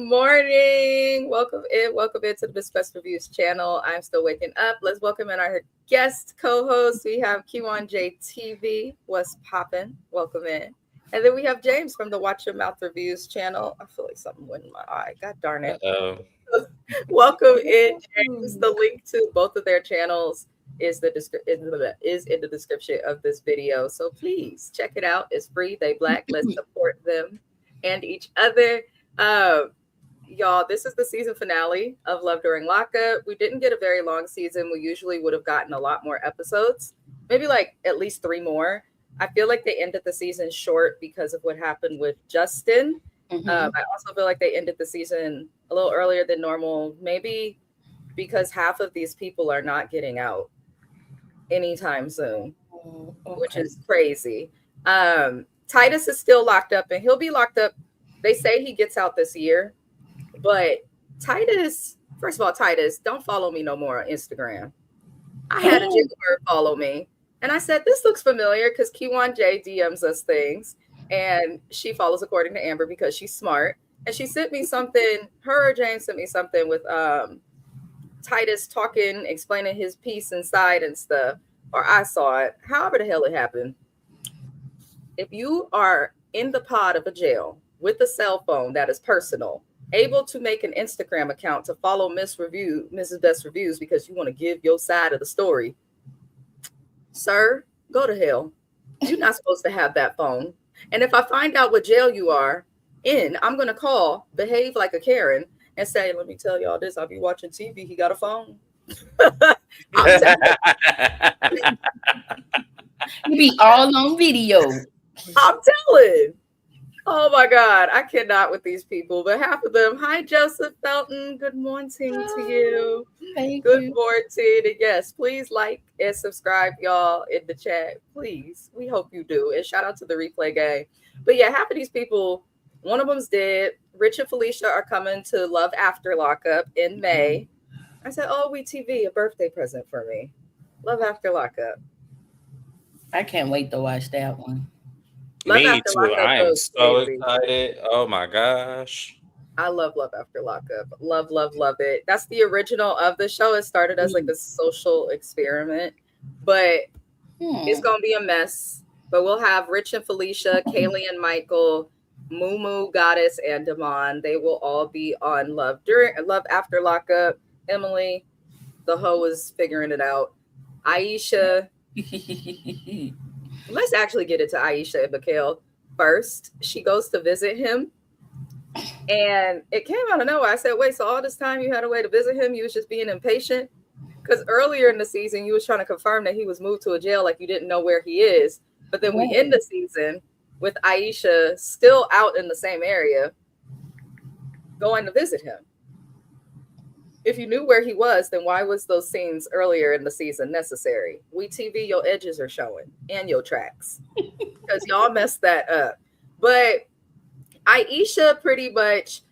morning. Welcome into the MIZZES B3ST REVIEWS channel. I'm still waking up. Let's welcome in our guest co-host. We have Q1J TV. What's poppin'? Welcome in. And then we have James from the Watch Your Mouth Reviews channel. I feel like something went in my eye. God darn it. Welcome in, James. The link to both of their channels is in the description of this video. So please check it out. It's free. They Black. Let's support them and each other. Y'all, this is the season finale of Love During Lockup. We didn't get a very long season. We usually would have gotten a lot more episodes, maybe like at least 3 more. I feel like they ended the season short because of what happened with Justin. I also feel like they ended the season a little earlier than normal, maybe because half of these people are not getting out anytime soon, which is crazy. Titus is still locked up, and he'll be locked up. They say he gets out this year, but Titus, first of all, Titus, don't follow me no more on Instagram. I had a jailbird follow me, and I said, this looks familiar because Q1J DMs us things, and she follows according to Amber because she's smart, and she sent me something, her or James sent me something with Titus talking, explaining his piece inside and stuff, or I saw it, however the hell it happened. If you are in the pod of a jail with a cell phone that is personal, able to make an Instagram account to follow MIZZES B3ST Reviews because you want to give your side of the story, sir, go to hell. You're not supposed to have that phone. And if I find out what jail you are in, I'm going to call Behave Like a Karen and say, let me tell y'all this. I'll be watching TV. He got a phone. You be all on video. I'm telling. Oh my God, I cannot with these people. But half of them, hi Joseph Felton. Good morning to you. Good morning. And yes, please like and subscribe, y'all, in the chat. Please. We hope you do. And shout out to the replay gang. But yeah, half of these people, one of them's dead. Rich and Felicia are coming to Love After Lockup in May. I said, oh, WeTV, a birthday present for me. Love After Lockup. I can't wait to watch that one. Me too. I am so excited. Oh my gosh. I love Love After Lockup. Love, love, love it. That's the original of the show. It started as like a social experiment, but it's going to be a mess. But we'll have Rich and Felicia, Kaylee and Michael, Moo, Goddess, and Damon. They will all be on Love After Lockup. Emily, the hoe, is figuring it out. Aisha. Let's actually get into Aisha and Mikhail first. She goes to visit him, and it came out of nowhere. I said, wait, so all this time you had a way to visit him? You was just being impatient? Because earlier in the season, you was trying to confirm that he was moved to a jail, like you didn't know where he is. But then we end the season with Aisha still out in the same area, going to visit him. If you knew where he was, then why was those scenes earlier in the season necessary? WeTV, your edges are showing and your tracks because y'all messed that up. But Aisha pretty much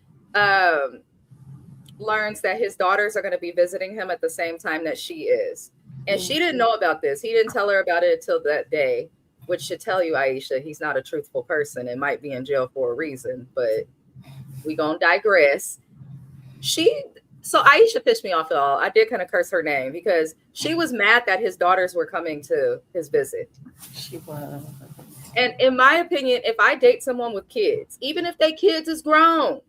learns that his daughters are going to be visiting him at the same time that she is. And she didn't know about this. He didn't tell her about it until that day, which should tell you, Aisha, he's not a truthful person and might be in jail for a reason. But we going to digress. So Aisha pissed me off, y'all. I did kind of curse her name because she was mad that his daughters were coming to his visit. She was. And in my opinion, if I date someone with kids, even if they kids is grown,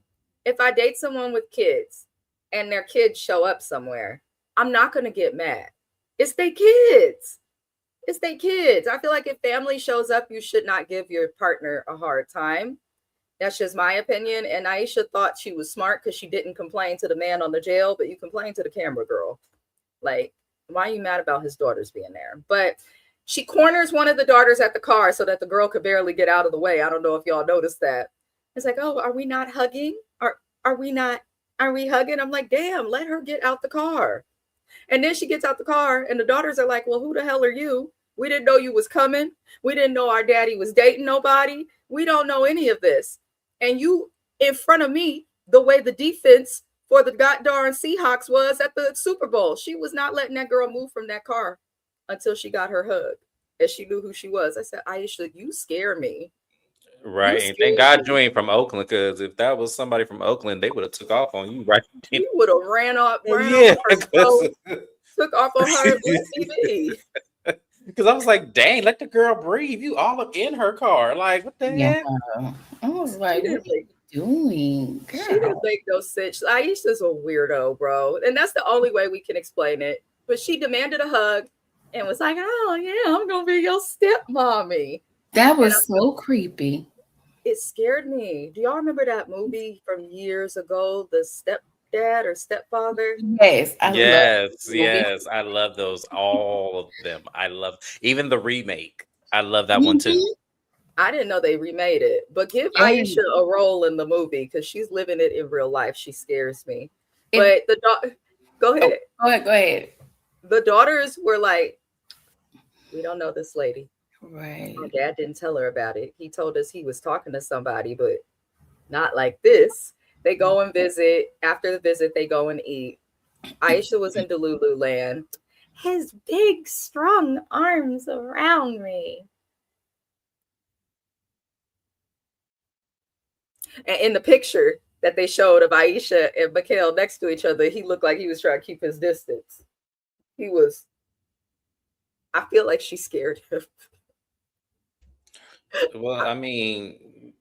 if I date someone with kids and their kids show up somewhere, I'm not going to get mad. It's their kids. It's their kids. I feel like if family shows up, you should not give your partner a hard time. That's just my opinion. And Aisha thought she was smart because she didn't complain to the man on the jail, but you complain to the camera girl. Like, why are you mad about his daughters being there? But she corners one of the daughters at the car so that the girl could barely get out of the way. I don't know if y'all noticed that. It's like, oh, are we not hugging? Are we hugging? I'm like, damn, let her get out the car. And then she gets out the car and the daughters are like, well, who the hell are you? We didn't know you was coming. We didn't know our daddy was dating nobody. We don't know any of this. And you in front of me, the way the defense for the goddamn Seahawks was at the Super Bowl. She was not letting that girl move from that car until she got her hug and she knew who she was. I said, Aisha, you scare me. Right. And thank God you ain't from Oakland, because if that was somebody from Oakland, they would have took off on you right then. You would have ran off Yeah, her show, took off on her TV. because I was like, dang, let the girl breathe. You all up in her car. Like, what the Yeah. heck? I was like, what are you doing? Girl. She didn't make no sense. Aisha's a weirdo, bro. And that's the only way we can explain it. But she demanded a hug and was like, oh, yeah, I'm going to be your stepmommy. That was so creepy. It scared me. Do y'all remember that movie from years ago, The Stepdad or Stepfather? Yes. Yes. I love those. All of them. I love even the remake. I love that one too. I didn't know they remade it, but give Aisha a role in the movie because she's living it in real life. She scares me. But go ahead. Go ahead. The daughters were like, we don't know this lady. Right. My dad didn't tell her about it. He told us he was talking to somebody, but not like this. They go and visit. After the visit, they go and eat. Aisha was in Delulu land. His big, strong arms around me. And in the picture that they showed of Aisha and Mikhail next to each other, he looked like he was trying to keep his distance. I feel like she scared him. Well, I mean,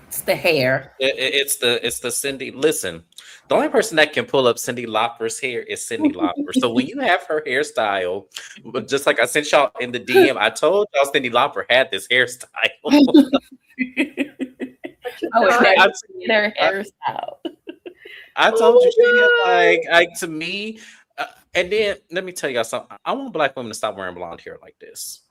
it's the hair. It's the Cindy. Listen, the only person that can pull up Cyndi Lauper's hair is Cyndi Lauper. So when you have her hairstyle, just like I sent y'all in the DM, I told y'all Cyndi Lauper had this hairstyle. I their hairstyle. I told you she had like to me. And then let me tell y'all something. I want Black women to stop wearing blonde hair like this.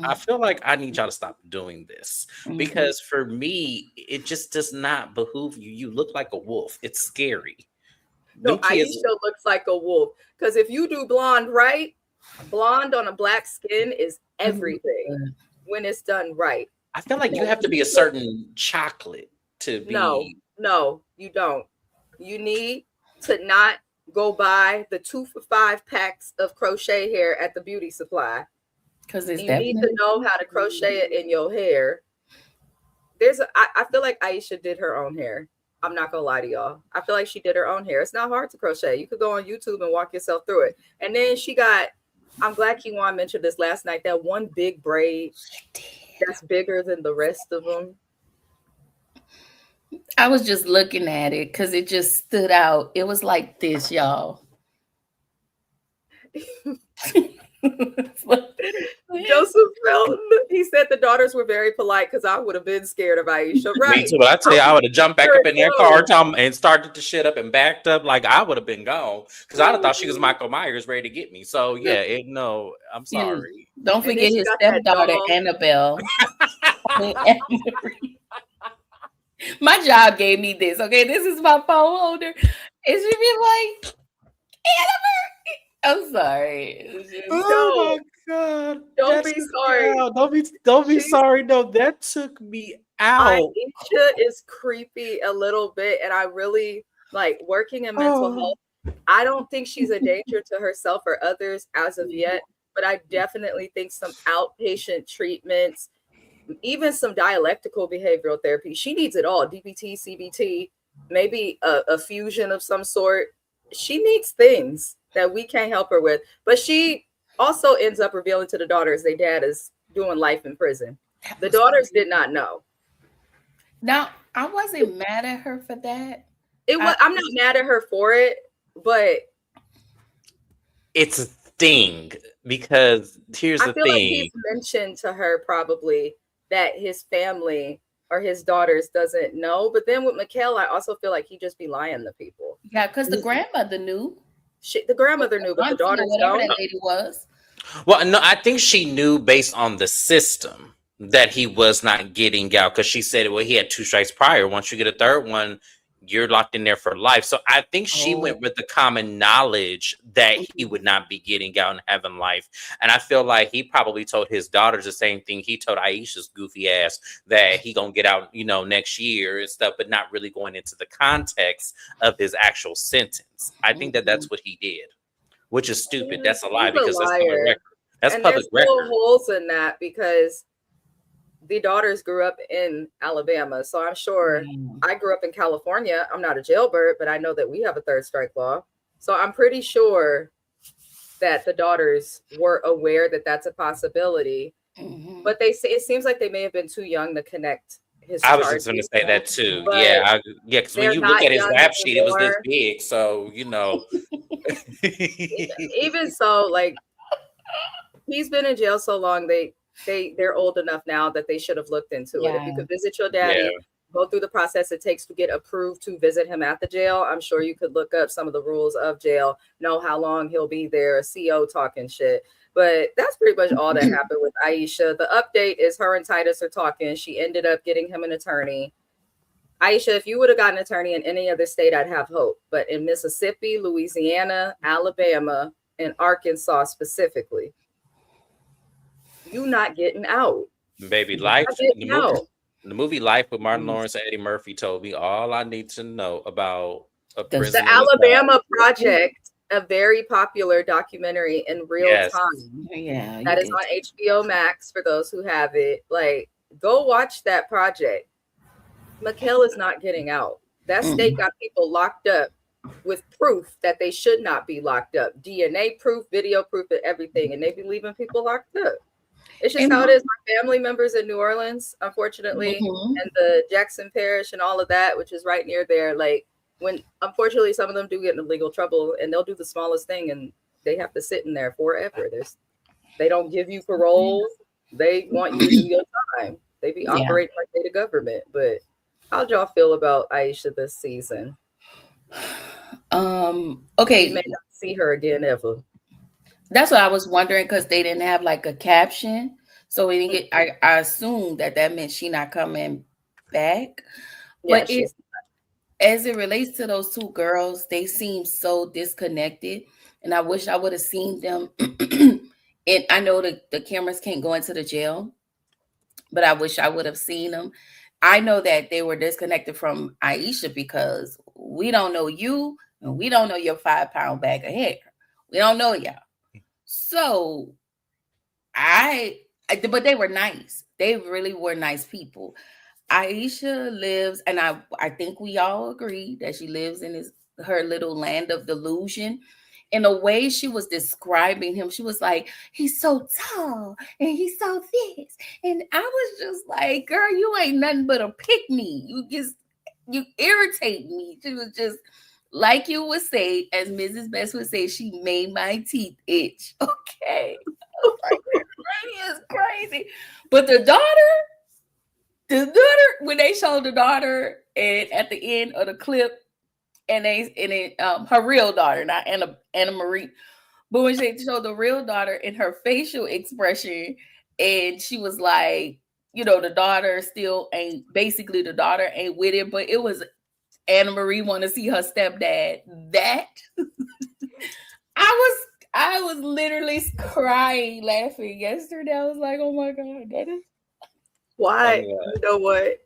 I feel like I need y'all to stop doing this because for me, it just does not behoove you. You look like a wolf. It's scary. No, Aisha looks like a wolf because if you do blonde right, blonde on a black skin is everything when it's done right. I feel like you have to be a certain chocolate to be. No, you don't. You need to not go buy the 2 for $5 packs of crochet hair at the beauty supply. Because you need to know how to crochet it in your hair. I feel like Aisha did her own hair. I'm not gonna lie to y'all. I feel like she did her own hair. It's not hard to crochet. You could go on YouTube and walk yourself through it. And then she got, I'm glad Kiwan mentioned this last night, that one big braid that's bigger than the rest of them. I was just looking at it because it just stood out. It was like this, y'all. Joseph Felton, he said the daughters were very polite because I would have been scared of Aisha. Right. Me too, but I tell you, I would have jumped back up in their car and started the shit up and backed up. Like I would have been gone because I thought she was Michael Myers ready to get me. So yeah, I'm sorry. Don't forget his stepdaughter, Annabelle. My job gave me this. Okay, this is my phone holder. And she be like, Annabelle. I'm sorry. Oh my God. Don't be sorry. Don't be sorry. No, that took me out. Aisha is creepy a little bit, and I really like working in mental health. I don't think she's a danger to herself or others as of yet, but I definitely think some outpatient treatments, even some dialectical behavioral therapy. She needs it all. DBT, CBT, maybe a fusion of some sort. She needs things that we can't help her with. But she also ends up revealing to the daughters their dad is doing life in prison. The daughters did not know. Now, I wasn't mad at her for that. I'm not mad at her for it, but it's a thing because here's the thing. I feel like he's mentioned to her probably that his family or his daughters doesn't know. But then with Mikhail, I also feel like he just be lying to people. Yeah, because the grandmother knew. The grandmother knew, but the daughters don't. That lady was. Well, no, I think she knew based on the system that he was not getting out because she said, well, he had 2 strikes prior. Once you get a third one, you're locked in there for life. So I think she went with the common knowledge that he would not be getting out and having life. And I feel like he probably told his daughters the same thing he told Aisha's goofy ass, that he gonna get out, next year and stuff, but not really going into the context of his actual sentence. I think that that's what he did, which is stupid. That's a lie because that's public record. That's public record. There's holes in that because the daughters grew up in Alabama. So I'm sure I grew up in California. I'm not a jailbird, but I know that we have a third strike law. So I'm pretty sure that the daughters were aware that that's a possibility. Mm-hmm. But they say it seems like they may have been too young to connect his I was charges. just going to say that too. But Yeah, because when they're you look not at his young rap sheet, it was this anymore. big. So, Even so, like, he's been in jail so long, they're old enough now that they should have looked into it. If you could visit your daddy, Yeah. go through the process it takes to get approved to visit him at the jail, I'm sure you could look up some of the rules of jail, know how long he'll be there, a CO talking shit. But that's pretty much all that happened with Aisha. The update is her and Titus are talking. She ended up getting him an attorney. Aisha, if you would have gotten an attorney in any other state, I'd have hope. But in Mississippi, Louisiana, Alabama, and Arkansas specifically, you not getting out. Baby, Life, the movie Life with Martin Lawrence and Eddie Murphy told me all I need to know about a prison. The Alabama Project, a very popular documentary in real time. Yeah, that is on HBO Max for those who have it. Like, go watch that project. Mikhail is not getting out. That state got people locked up with proof that they should not be locked up. DNA proof, video proof, and everything. And they be leaving people locked up. It's just how it is. My family members in New Orleans, unfortunately, and the Jackson Parish and all of that, which is right near there. Like, when unfortunately some of them do get in legal trouble, and they'll do the smallest thing, and they have to sit in there forever. They don't give you parole. They want you to do your time. They be operating like they the government. But how'd y'all feel about Aisha this season? Okay, we may not see her again ever. That's what I was wondering, because they didn't have like a caption, so we didn't get. I assumed that meant she not coming back. But as it relates to those two girls, they seem so disconnected, and I wish I would have seen them. And I know the cameras can't go into the jail, but I wish I would have seen them. I know that they were disconnected from Aisha because we don't know you, and we don't know your 5-pound bag of hair. We don't know y'all. So but they were nice. They really were nice people. Aisha lives, and I think we all agree that she lives in her little land of delusion. In a way, she was describing him. She was like, he's so tall and he's so this. And I was just like, girl, you ain't nothing but a pick-me. You irritate me. She was just, like you would say, as Mrs. Best would say, she made my teeth itch. Okay. Like, it's crazy. But the daughter, when they showed the daughter and at the end of the clip, and her real daughter, not Anna Marie, but when they showed the real daughter and her facial expression, and she was like, the daughter ain't with it, but it was Anna Marie want to see her stepdad. That I was literally crying, laughing yesterday. I was like, oh my God, that is why? You know what?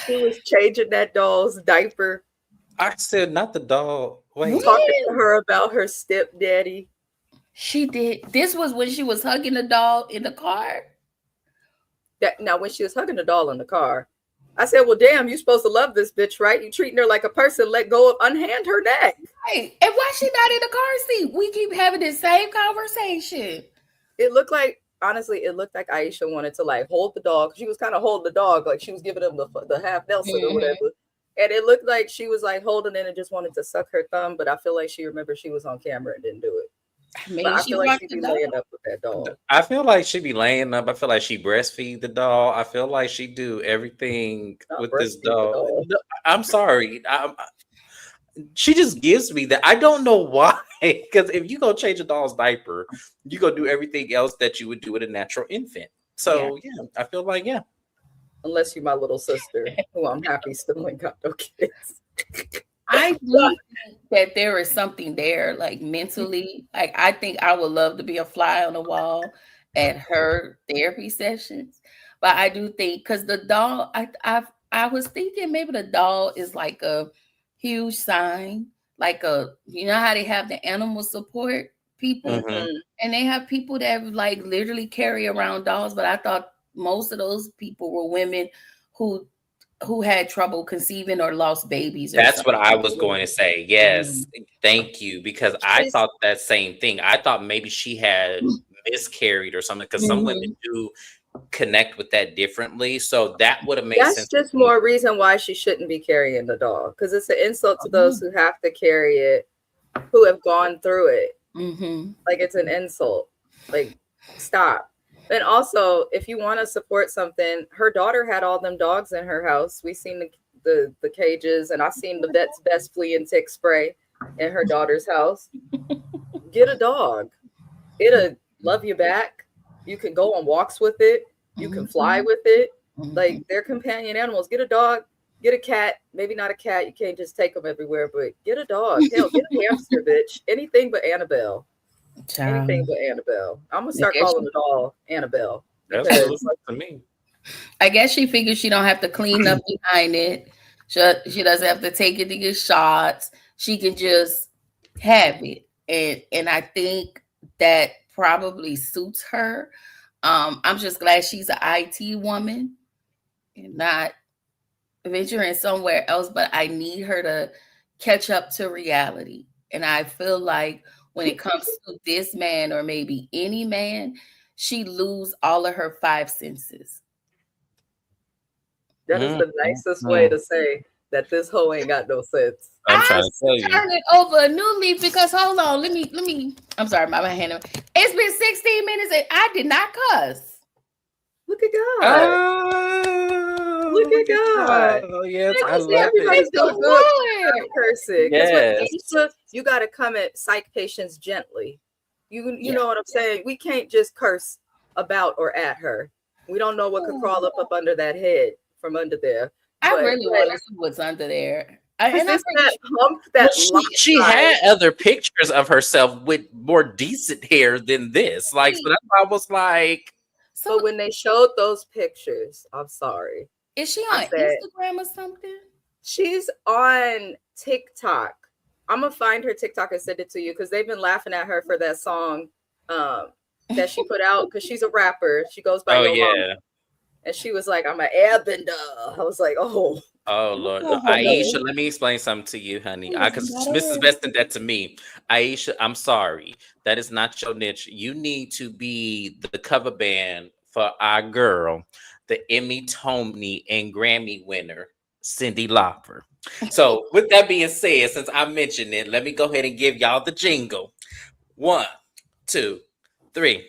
She was changing that doll's diaper. I said, not the doll. Wait. Talking to her about her stepdaddy. She did. This was when she was hugging the doll in the car. Now, when she was hugging the doll in the car, I said, well, damn, you're supposed to love this bitch, right? You treating her like a person, let go of, unhand her neck. Right. And why she not in the car seat? We keep having the same conversation. It looked like Aisha wanted to like hold the dog. She was kind of holding the dog, like she was giving him the half Nelson or whatever. And it looked like she was like holding it and just wanted to suck her thumb. But I feel like she remembered she was on camera and didn't do it. Maybe I feel like she'd be laying up with that dog. I feel like she'd be laying up. I feel like she breastfeed the doll. I feel like she do everything with this dog. No, I'm sorry. She just gives me that. I don't know why. Because if you go change a doll's diaper, you go do everything else that you would do with a natural infant. So yeah, I feel like unless you're my little sister, who I'm happy still ain't got no kids. I do think that there is something there, like mentally. Like, I think I would love to be a fly on the wall at her therapy sessions. But I do think, because the doll, I was thinking maybe the doll is like a huge sign, like how they have the animal support people. Mhm. And they have people that like literally carry around dolls, but I thought most of those people were women who had trouble conceiving or lost babies or That's what I something. was going to say. Yes. Thank you. Because I She's- thought that same thing. I thought maybe she had miscarried or something, because some women do connect with that differently. So that would have made That's sense just to me. more reason why she shouldn't be carrying the doll, because it's an insult to those who have to carry it, who have gone through it. Like, it's an insult. Like, stop. And also, if you want to support something, her daughter had all them dogs in her house. We seen the cages, and I've seen the vet's best flea and tick spray in her daughter's house. Get a dog. It'll love you back. You can go on walks with it. You can fly with it. Like, they're companion animals. Get a dog. Get a cat. Maybe not a cat. You can't just take them everywhere, but get a dog. Hell, get a hamster, bitch. Anything but Annabelle. Anything but Annabelle. I'm gonna start calling the doll Annabelle. That's what it Because looks like to me. I guess she figures she don't have to clean up behind it. She doesn't have to take it to get shots. She can just have it. And I think that probably suits her. I'm just glad she's an IT woman and not venturing somewhere else, but I need her to catch up to reality. And I feel like when it comes to this man, or maybe any man, she lose all of her five senses. that is the nicest way to say that this hoe ain't got no sense. I'm trying to tell you. Turn it over a new leaf, because hold on, let me. I'm sorry, my hand. It's been 16 minutes and I did not cuss. Look at God. Look at God. Oh, yes, I Because love Everybody's it. doing good cursing. Yes. Because you got to come at psych patients gently. You know what I'm saying? We can't just curse about or at her. We don't know what could crawl up under that head from under there. I really want to see what's under there. And it's that hump that she had other pictures of herself with more decent hair than this. Like, so that's why I was like. So when they showed those pictures, I'm sorry. Is she on Instagram or something? She's on TikTok. I'm gonna find her TikTok and send it to you, because they've been laughing at her for that song that she put out, because she's a rapper. She goes by Yolanda. And she was like, I'm an airbender. I was like, oh Lord. Aisha, let me explain something to you, honey. Because Mrs. Best did that to me. Aisha, I'm sorry. That is not your niche. You need to be the cover band for our girl, the Emmy, Tony, and Grammy winner, Cyndi Lauper. So with that being said, since I mentioned it, let me go ahead and give y'all the jingle. 1, 2, 3.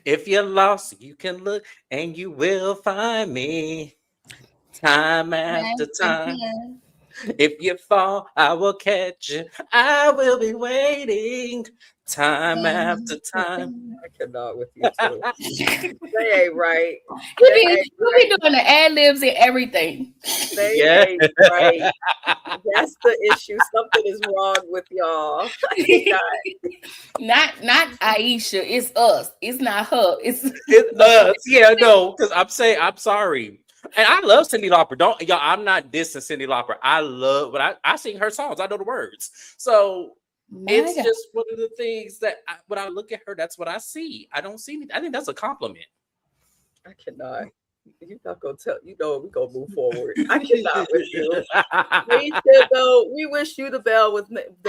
If you're lost, you can look and you will find me. Time after time. If you fall, I will catch you. I will be waiting. Time after time. I cannot with you too. They ain't right. You be doing the ad-libs and everything. They ain't right. That's the issue. Something is wrong with y'all. Not Aisha. It's us. It's not her. It's us. Yeah, no, because I'm sorry. And I love Cyndi Lauper. Y'all, I'm not dissing Cyndi Lauper. I love, but I sing her songs. I know the words. So it's just one of the things that when I look at her, that's what I see. I don't see anything. I think that's a compliment. I cannot. You're not gonna tell. You know we're gonna move forward. I cannot with you. We wish you the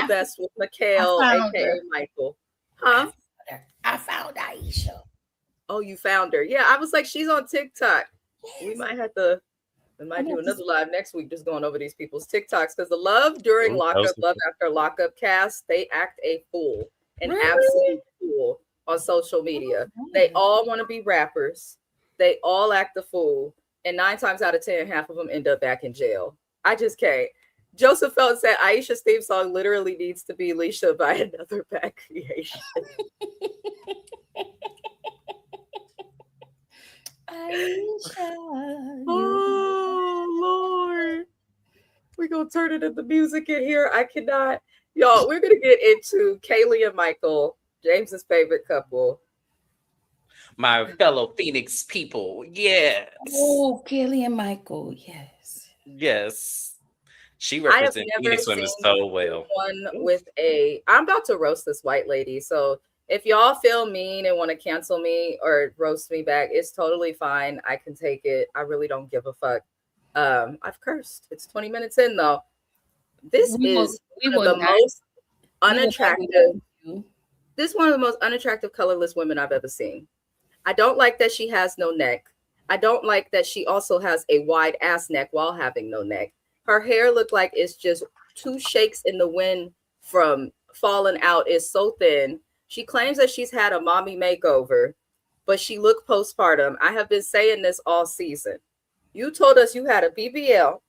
best with Mikhail, aka Michael. Huh? I found Aisha. Oh, you found her. Yeah, I was like, she's on TikTok. Yes. We might do another live next week, just going over these people's TikToks, because the Love During Lockup, Love After Lockup cast, they act a fool, an absolute fool on social media. They all want to be rappers. They all act a fool, and 9 times out of 10, half of them end up back in jail. I just can't. Joseph Felton said Aisha's theme song literally needs to be Leisha by Another Bad Creation. Aisha, oh Lord, we're gonna turn it into music in here. I cannot, y'all. We're gonna get into Kaylee and Michael, James's favorite couple, my fellow Phoenix people. Yes. Oh, Kaylee and Michael. Yes. She I have represents never Phoenix women seen so well. one with a. I'm about to roast this white lady. So if y'all feel mean and want to cancel me or roast me back, it's totally fine. I can take it. I really don't give a fuck. I've cursed. It's 20 minutes in though. This is one of the most unattractive. This is one of the most unattractive colorless women I've ever seen. I don't like that she has no neck. I don't like that she also has a wide ass neck while having no neck. Her hair looked like it's just two shakes in the wind from falling out. It's so thin. She claims that she's had a mommy makeover, but she looked postpartum. I have been saying this all season. You told us you had a BBL.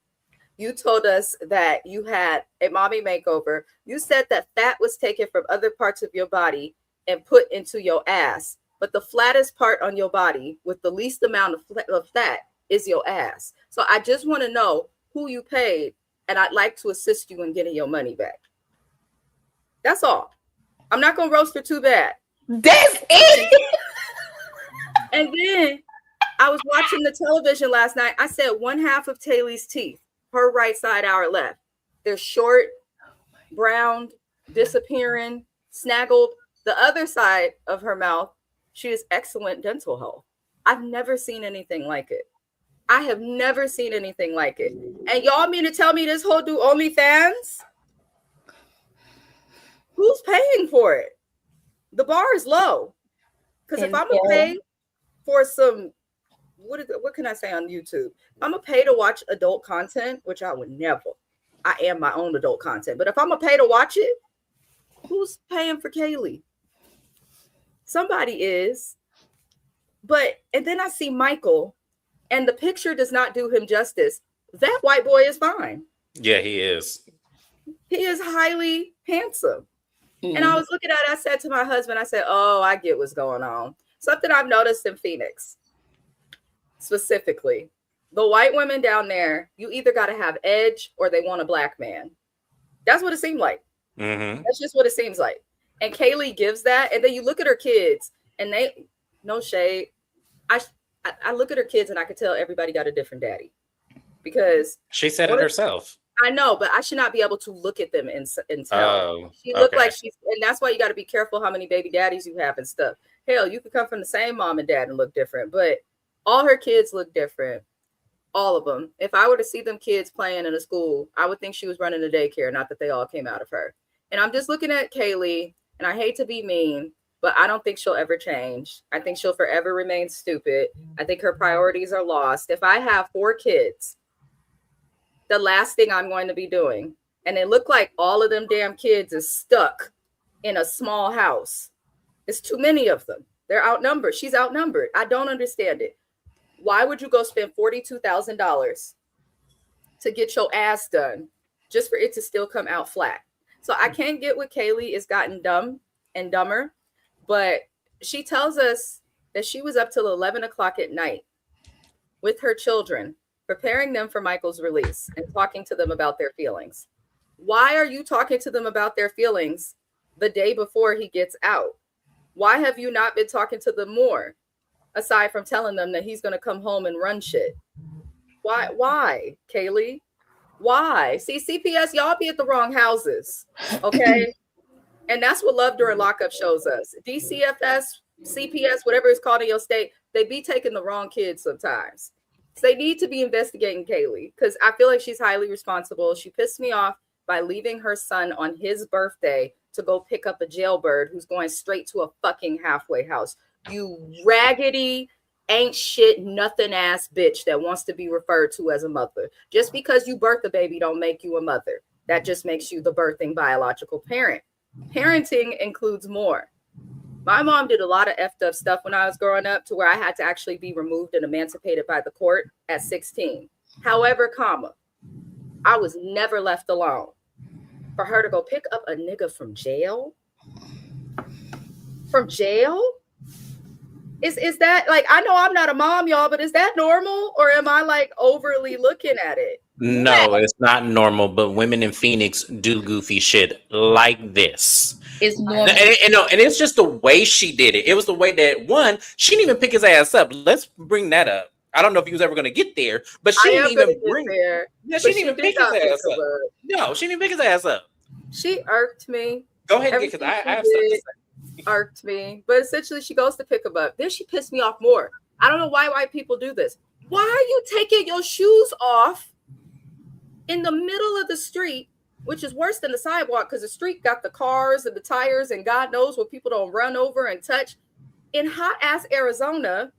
You told us that you had a mommy makeover. You said that fat was taken from other parts of your body and put into your ass. But the flattest part on your body with the least amount of fat is your ass. So I just want to know who you paid, and I'd like to assist you in getting your money back. That's all. I'm not going to roast her too bad. That's it. And then I was watching the television last night. I said one half of Taylor's teeth, her right side, our left. They're short, browned, disappearing, snaggled. The other side of her mouth, she has excellent dental health. I've never seen anything like it. I have never seen anything like it. And y'all mean to tell me this whole do OnlyFans? Who's paying for it? The bar is low. Because if I'm going to pay for some, what can I say on YouTube? I'm going to pay to watch adult content, which I would never. I am my own adult content. But if I'm going to pay to watch it, who's paying for Kaylee? Somebody is. And then I see Michael, and the picture does not do him justice. That white boy is fine. Yeah, he is. He is highly handsome. And I was looking at it, I said to my husband, I said, oh, I get what's going on. Something I've noticed in Phoenix, specifically, the white women down there, you either got to have edge or they want a black man. That's what it seemed like. Mm-hmm. That's just what it seems like. And Kaylee gives that. And then you look at her kids and they, no shade. I look at her kids and I could tell everybody got a different daddy because she said it herself. I know, but I should not be able to look at them and tell. She looked like she's, and that's why you got to be careful how many baby daddies you have and stuff. Hell, you could come from the same mom and dad and look different, but all her kids look different. All of them. If I were to see them kids playing in a school, I would think she was running a daycare, not that they all came out of her. And I'm just looking at Kaylee, and I hate to be mean, but I don't think she'll ever change. I think she'll forever remain stupid. I think her priorities are lost. If I have 4 kids, the last thing I'm going to be doing, and it looked like all of them damn kids is stuck in a small house. It's too many of them. They're outnumbered. She's outnumbered. I don't understand it. Why would you go spend $42,000 to get your ass done just for it to still come out flat? So I can't get what Kaylee has gotten dumb and dumber, but she tells us that she was up till 11 o'clock at night with her children, preparing them for Michael's release and talking to them about their feelings. Why are you talking to them about their feelings the day before he gets out? Why have you not been talking to them more, aside from telling them that he's going to come home and run shit? Why, Kaylee? Why? See, CPS, y'all be at the wrong houses, okay? And that's what Love During Lockup shows us. DCFS, CPS, whatever it's called in your state, they be taking the wrong kids sometimes. So they need to be investigating Kaylee because I feel like she's highly responsible. She pissed me off by leaving her son on his birthday to go pick up a jailbird who's going straight to a fucking halfway house. You raggedy, ain't shit, nothing ass bitch that wants to be referred to as a mother. Just because you birth a baby don't make you a mother. That just makes you the birthing biological parent. Parenting includes more. My mom did a lot of effed up stuff when I was growing up to where I had to actually be removed and emancipated by the court at 16. However, I was never left alone. For her to go pick up a nigga from jail? From jail? Is that like, I know I'm not a mom, y'all, but is that normal? Or am I like overly looking at it? No, it's not normal, but women in Phoenix do goofy shit like this. It's normal. And it's just the way she did it. It was the way that, one, she didn't even pick his ass up. Let's bring that up. I don't know if he was ever going to get there, but I she didn't am even gonna bring. get there. Yeah, she didn't even pick his ass up. up. No, she didn't pick his ass up. She irked me. Go ahead and get, because I have stuff to say. Irked me, but essentially she goes to pick him up. Then she pissed me off more. I don't know why white people do this. Why are you taking your shoes off in the middle of the street, which is worse than the sidewalk because the street got the cars and the tires and God knows what people don't run over and touch. In hot ass Arizona,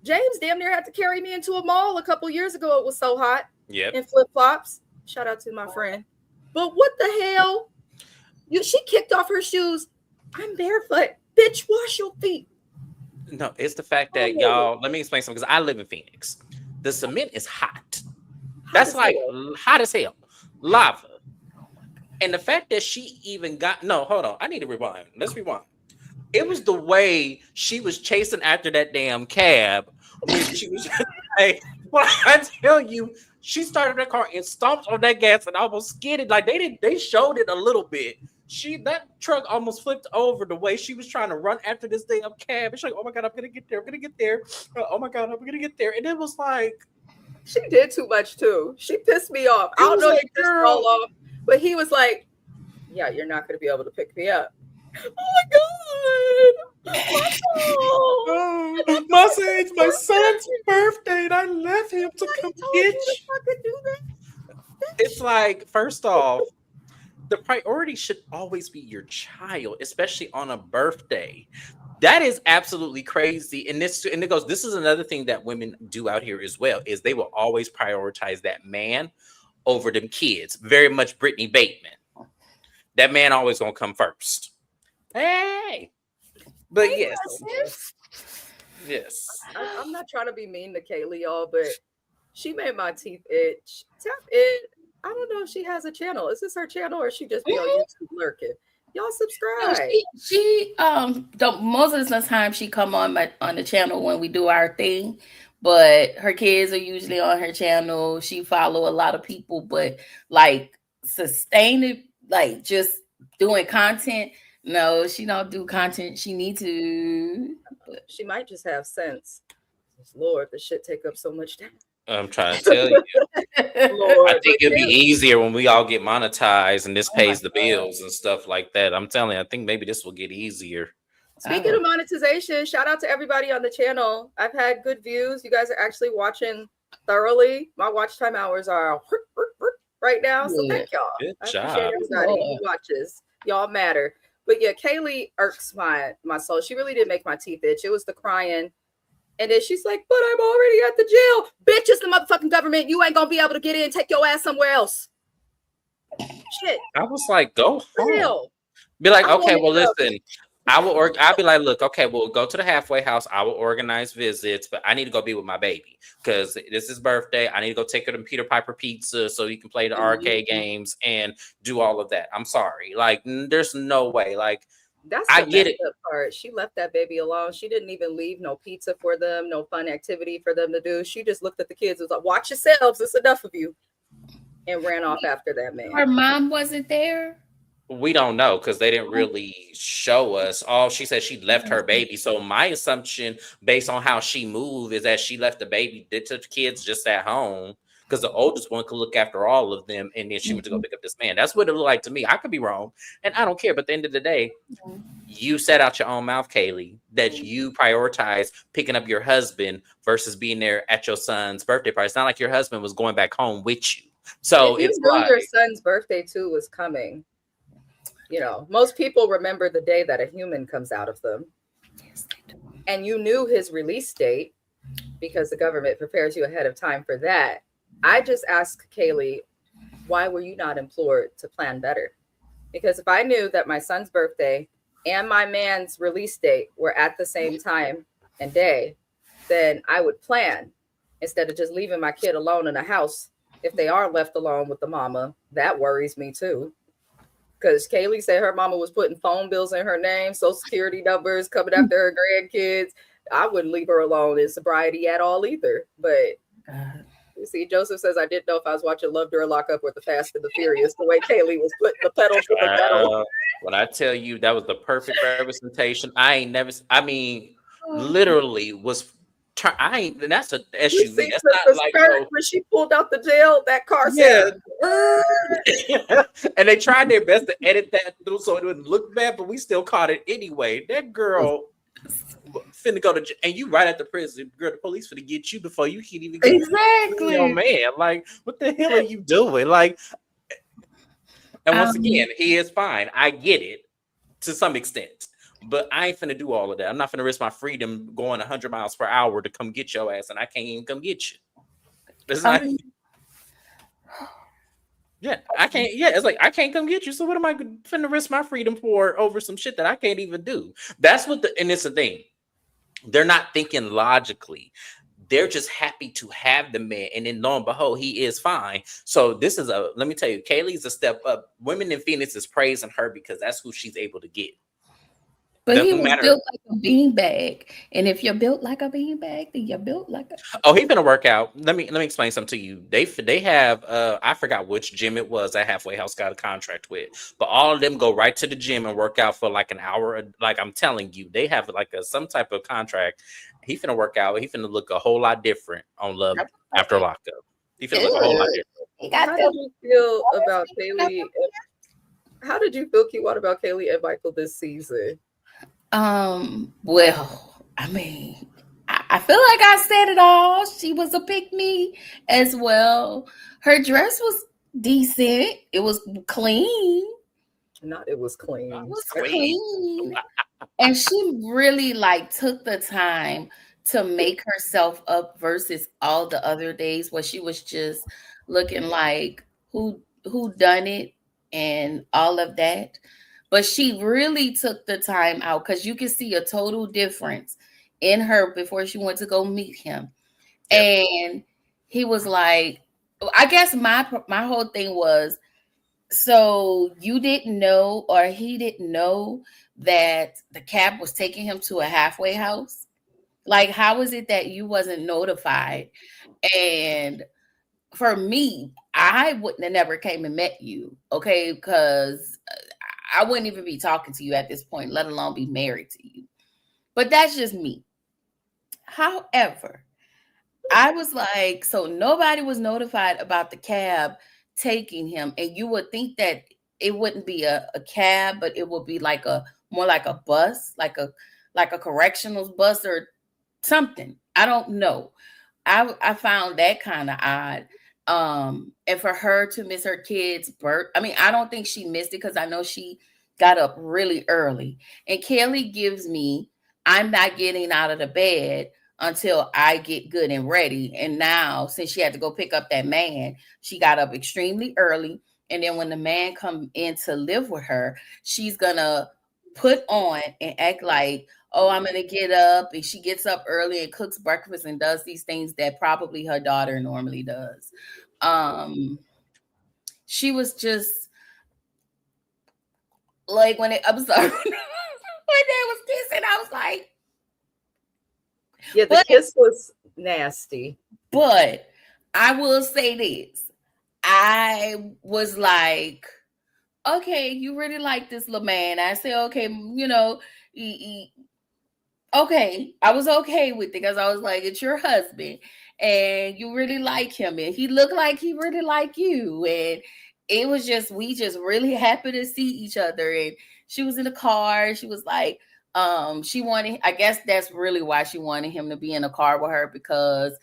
James damn near had to carry me into a mall a couple years ago. It was so hot. Yep. In flip flops. Shout out to my friend. But what the hell? She kicked off her shoes. I'm barefoot. Bitch, wash your feet. No, it's the fact that y'all, let me explain something, because I live in Phoenix. The cement is hot. That's like hot as hell. Lava. And the fact that she even got, no, hold on. I need to rewind. Let's rewind. It was the way she was chasing after that damn cab. When she was like, well, I tell you, she started her car and stomped on that gas and almost skidded. Like they showed it a little bit. That truck almost flipped over the way she was trying to run after this damn cab. It's like, oh my God, I'm gonna get there. I'm gonna get there. Oh my God, I'm gonna get there. And it was like, she did too much too. She pissed me off. I don't know if she pissed all off, but he was like, yeah, you're not gonna be able to pick me up. Oh my God. Oh, Massa, it's my son's birthday and I left him to come get you. It's like, first off, the priority should always be your child, especially on a birthday. That is absolutely crazy. And it goes, this is another thing that women do out here as well, is they will always prioritize that man over them kids. Very much Brittany Bateman. That man always gonna come first. Hey. But yes. Yes. I'm not trying to be mean to Kaylee, y'all, but she made my teeth itch. Tap it. I don't know if she has a channel. Is this her channel or she just be on YouTube lurking? Y'all subscribe. No, she most of the time she come on the channel when we do our thing, but her kids are usually on her channel. She follow a lot of people, but like sustaining, like just doing content. No, she don't do content. She need to. She might just have sense. Lord, this shit take up so much time. I'm trying to tell you. Lord, I think it'd be easier when we all get monetized and this pays the bills and stuff like that. I'm telling you, I think maybe this will get easier. Speaking of monetization, shout out to everybody on the channel. I've had good views. You guys are actually watching thoroughly. My watch time hours are right now. So thank y'all. Good job. I appreciate everybody who watches. Y'all matter. But yeah, Kaylee irks my soul. She really did make my teeth itch. It was the crying. And then she's like, but I'm already at the jail. Bitch, it's the motherfucking government. You ain't going to be able to get in. Take your ass somewhere else. Shit. I was like, go home. Real. Be like, okay, well, listen. I'll be like, look, okay, we'll go to the halfway house. I will organize visits, but I need to go be with my baby because this is his birthday. I need to go take her to Peter Piper Pizza so he can play the arcade games and do all of that. I'm sorry. Like, there's no way. Like, that's I get it. Part. She left that baby alone. She didn't even leave no pizza for them, no fun activity for them to do. She just looked at the kids and was like, watch yourselves. It's enough of you. And ran off after that man. Her mom wasn't there? We don't know because they didn't really show us. All she said, she left her baby. So my assumption based on how she moved is that she left the baby, did to the kids just at home because the oldest one could look after all of them. And then she went to go pick up this man. That's what it looked like to me. I could be wrong. And I don't care. But at the end of the day, you said out your own mouth, Kaylee, that you prioritize picking up your husband versus being there at your son's birthday party. It's not like your husband was going back home with you. So if it's you knew like, your son's birthday too was coming. You know, most people remember the day that a human comes out of them. Yes, they do. And you knew his release date because the government prepares you ahead of time for that. I just asked Kaylee, why were you not implored to plan better? Because if I knew that my son's birthday and my man's release date were at the same time and day, then I would plan instead of just leaving my kid alone in a house. If they are left alone with the mama, that worries me too. Because Kaylee said her mama was putting phone bills in her name, social security numbers, coming after her grandkids. I wouldn't leave her alone in sobriety at all either. But you see, Joseph says, I didn't know if I was watching Love During Lockup or The Fast and the Furious, the way Kaylee was putting the pedal to the metal. When I tell you that was the perfect representation, literally was I ain't. That's a You see SUV. That's the not like skirt no. when she pulled out the jail, that car Yeah. said, And they tried their best to edit that through so it wouldn't look bad, but we still caught it anyway. That girl finna go to and you right at the prison. Girl, the police finna get you before you can even get your Exactly. man. Like, what the hell are you doing? Like, and once again, he is fine. I get it to some extent. But I ain't finna do all of that. I'm not finna risk my freedom going 100 miles per hour to come get your ass, and I can't even come get you. It's not. Yeah, I can't. Yeah, it's like I can't come get you. So what am I finna risk my freedom for over some shit that I can't even do? That's what and it's the thing. They're not thinking logically. They're just happy to have the man, and then lo and behold, he is fine. So this is let me tell you, Kaylee's a step up. Women in Phoenix is praising her because that's who she's able to get. But he Doesn't was matter. built like a beanbag, and if you're built like a beanbag, then you're built like a. Oh, he's gonna work out. Let me explain something to you. They have I forgot which gym it was that Halfway House got a contract with, but all of them go right to the gym and work out for like an hour. Like I'm telling you, they have like some type of contract. He finna work out. He finna look a whole lot different on Love After Lockup. He finna look a whole lot different. how did you feel about Kaylee? How did you feel, Kiwan, about Kaylee and Michael this season? Well, I mean, I feel like I said it all. She was a pick-me as well. Her dress was decent. It was clean. Not it was clean. It was clean. And she really like took the time to make herself up versus all the other days where she was just looking like who done it and all of that. But she really took the time out because you can see a total difference in her before she went to go meet him. Yep. And he was like, I guess my whole thing was, so you didn't know, or he didn't know that the cab was taking him to a halfway house? Like, how is it that you wasn't notified? And for me, I wouldn't have never came and met you, okay? Because I wouldn't even be talking to you at this point, let alone be married to you. But that's just me. However, I was like, so nobody was notified about the cab taking him. And you would think that it wouldn't be a cab, but it would be like more like a bus, like a correctional bus or something. I don't know. I found that kind of odd. And for her to miss her kid's birth, I mean, I don't think she missed it because I know she got up really early. And Kelly gives me, I'm not getting out of the bed until I get good and ready. And now, since she had to go pick up that man, she got up extremely early. And then when the man come in to live with her, she's gonna put on and act like, oh, I'm gonna get up. And she gets up early and cooks breakfast and does these things that probably her daughter normally does. She was just like, I'm sorry, when they was kissing, I was like, yeah, the kiss was nasty. But I will say this. I was like, okay, you really like this little man. I said, okay, okay. I was okay with it because I was like, it's your husband and you really like him. And he looked like he really liked you. And it was we just really happy to see each other. And she was in the car. She was like, she wanted, I guess that's really why she wanted him to be in a car with her, because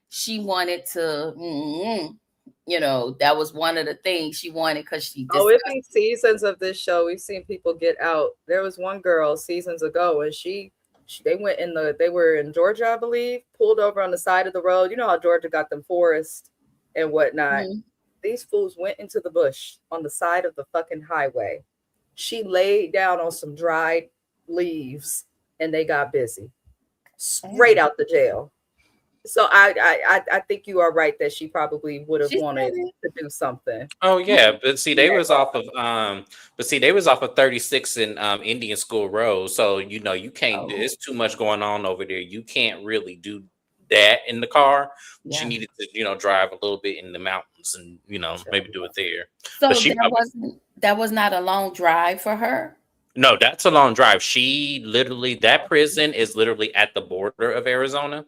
she wanted to, that was one of the things she wanted, because she it's been seasons of this show. We've seen people get out. There was one girl seasons ago, and they were in Georgia, I believe, pulled over on the side of the road. You know how Georgia got them forests and whatnot. Mm-hmm. These fools went into the bush on the side of the fucking highway. She laid down on some dried leaves and they got busy. Straight out the jail. So I think you are right that she probably would have wanted to do something. Oh yeah, but see, they was off of 36 in Indian School Road. So you can't. There's too much going on over there. You can't really do that in the car. Yeah. She needed to drive a little bit in the mountains and maybe do it there. So that was not a long drive for her. No, that's a long drive. That prison is literally at the border of Arizona,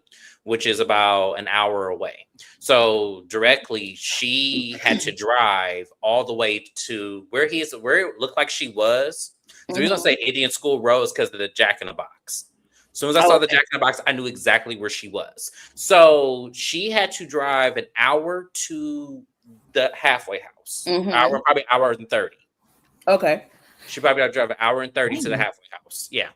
which is about an hour away. So directly, she had to drive all the way to where it looked like she was. The reason I say Indian School Road is because of the Jack in the Box. As soon as I saw the Jack in the Box, I knew exactly where she was. So she had to drive an hour to the halfway house. Probably hour and 30. Okay. She probably had to drive an hour and 30 to the halfway house. Yeah.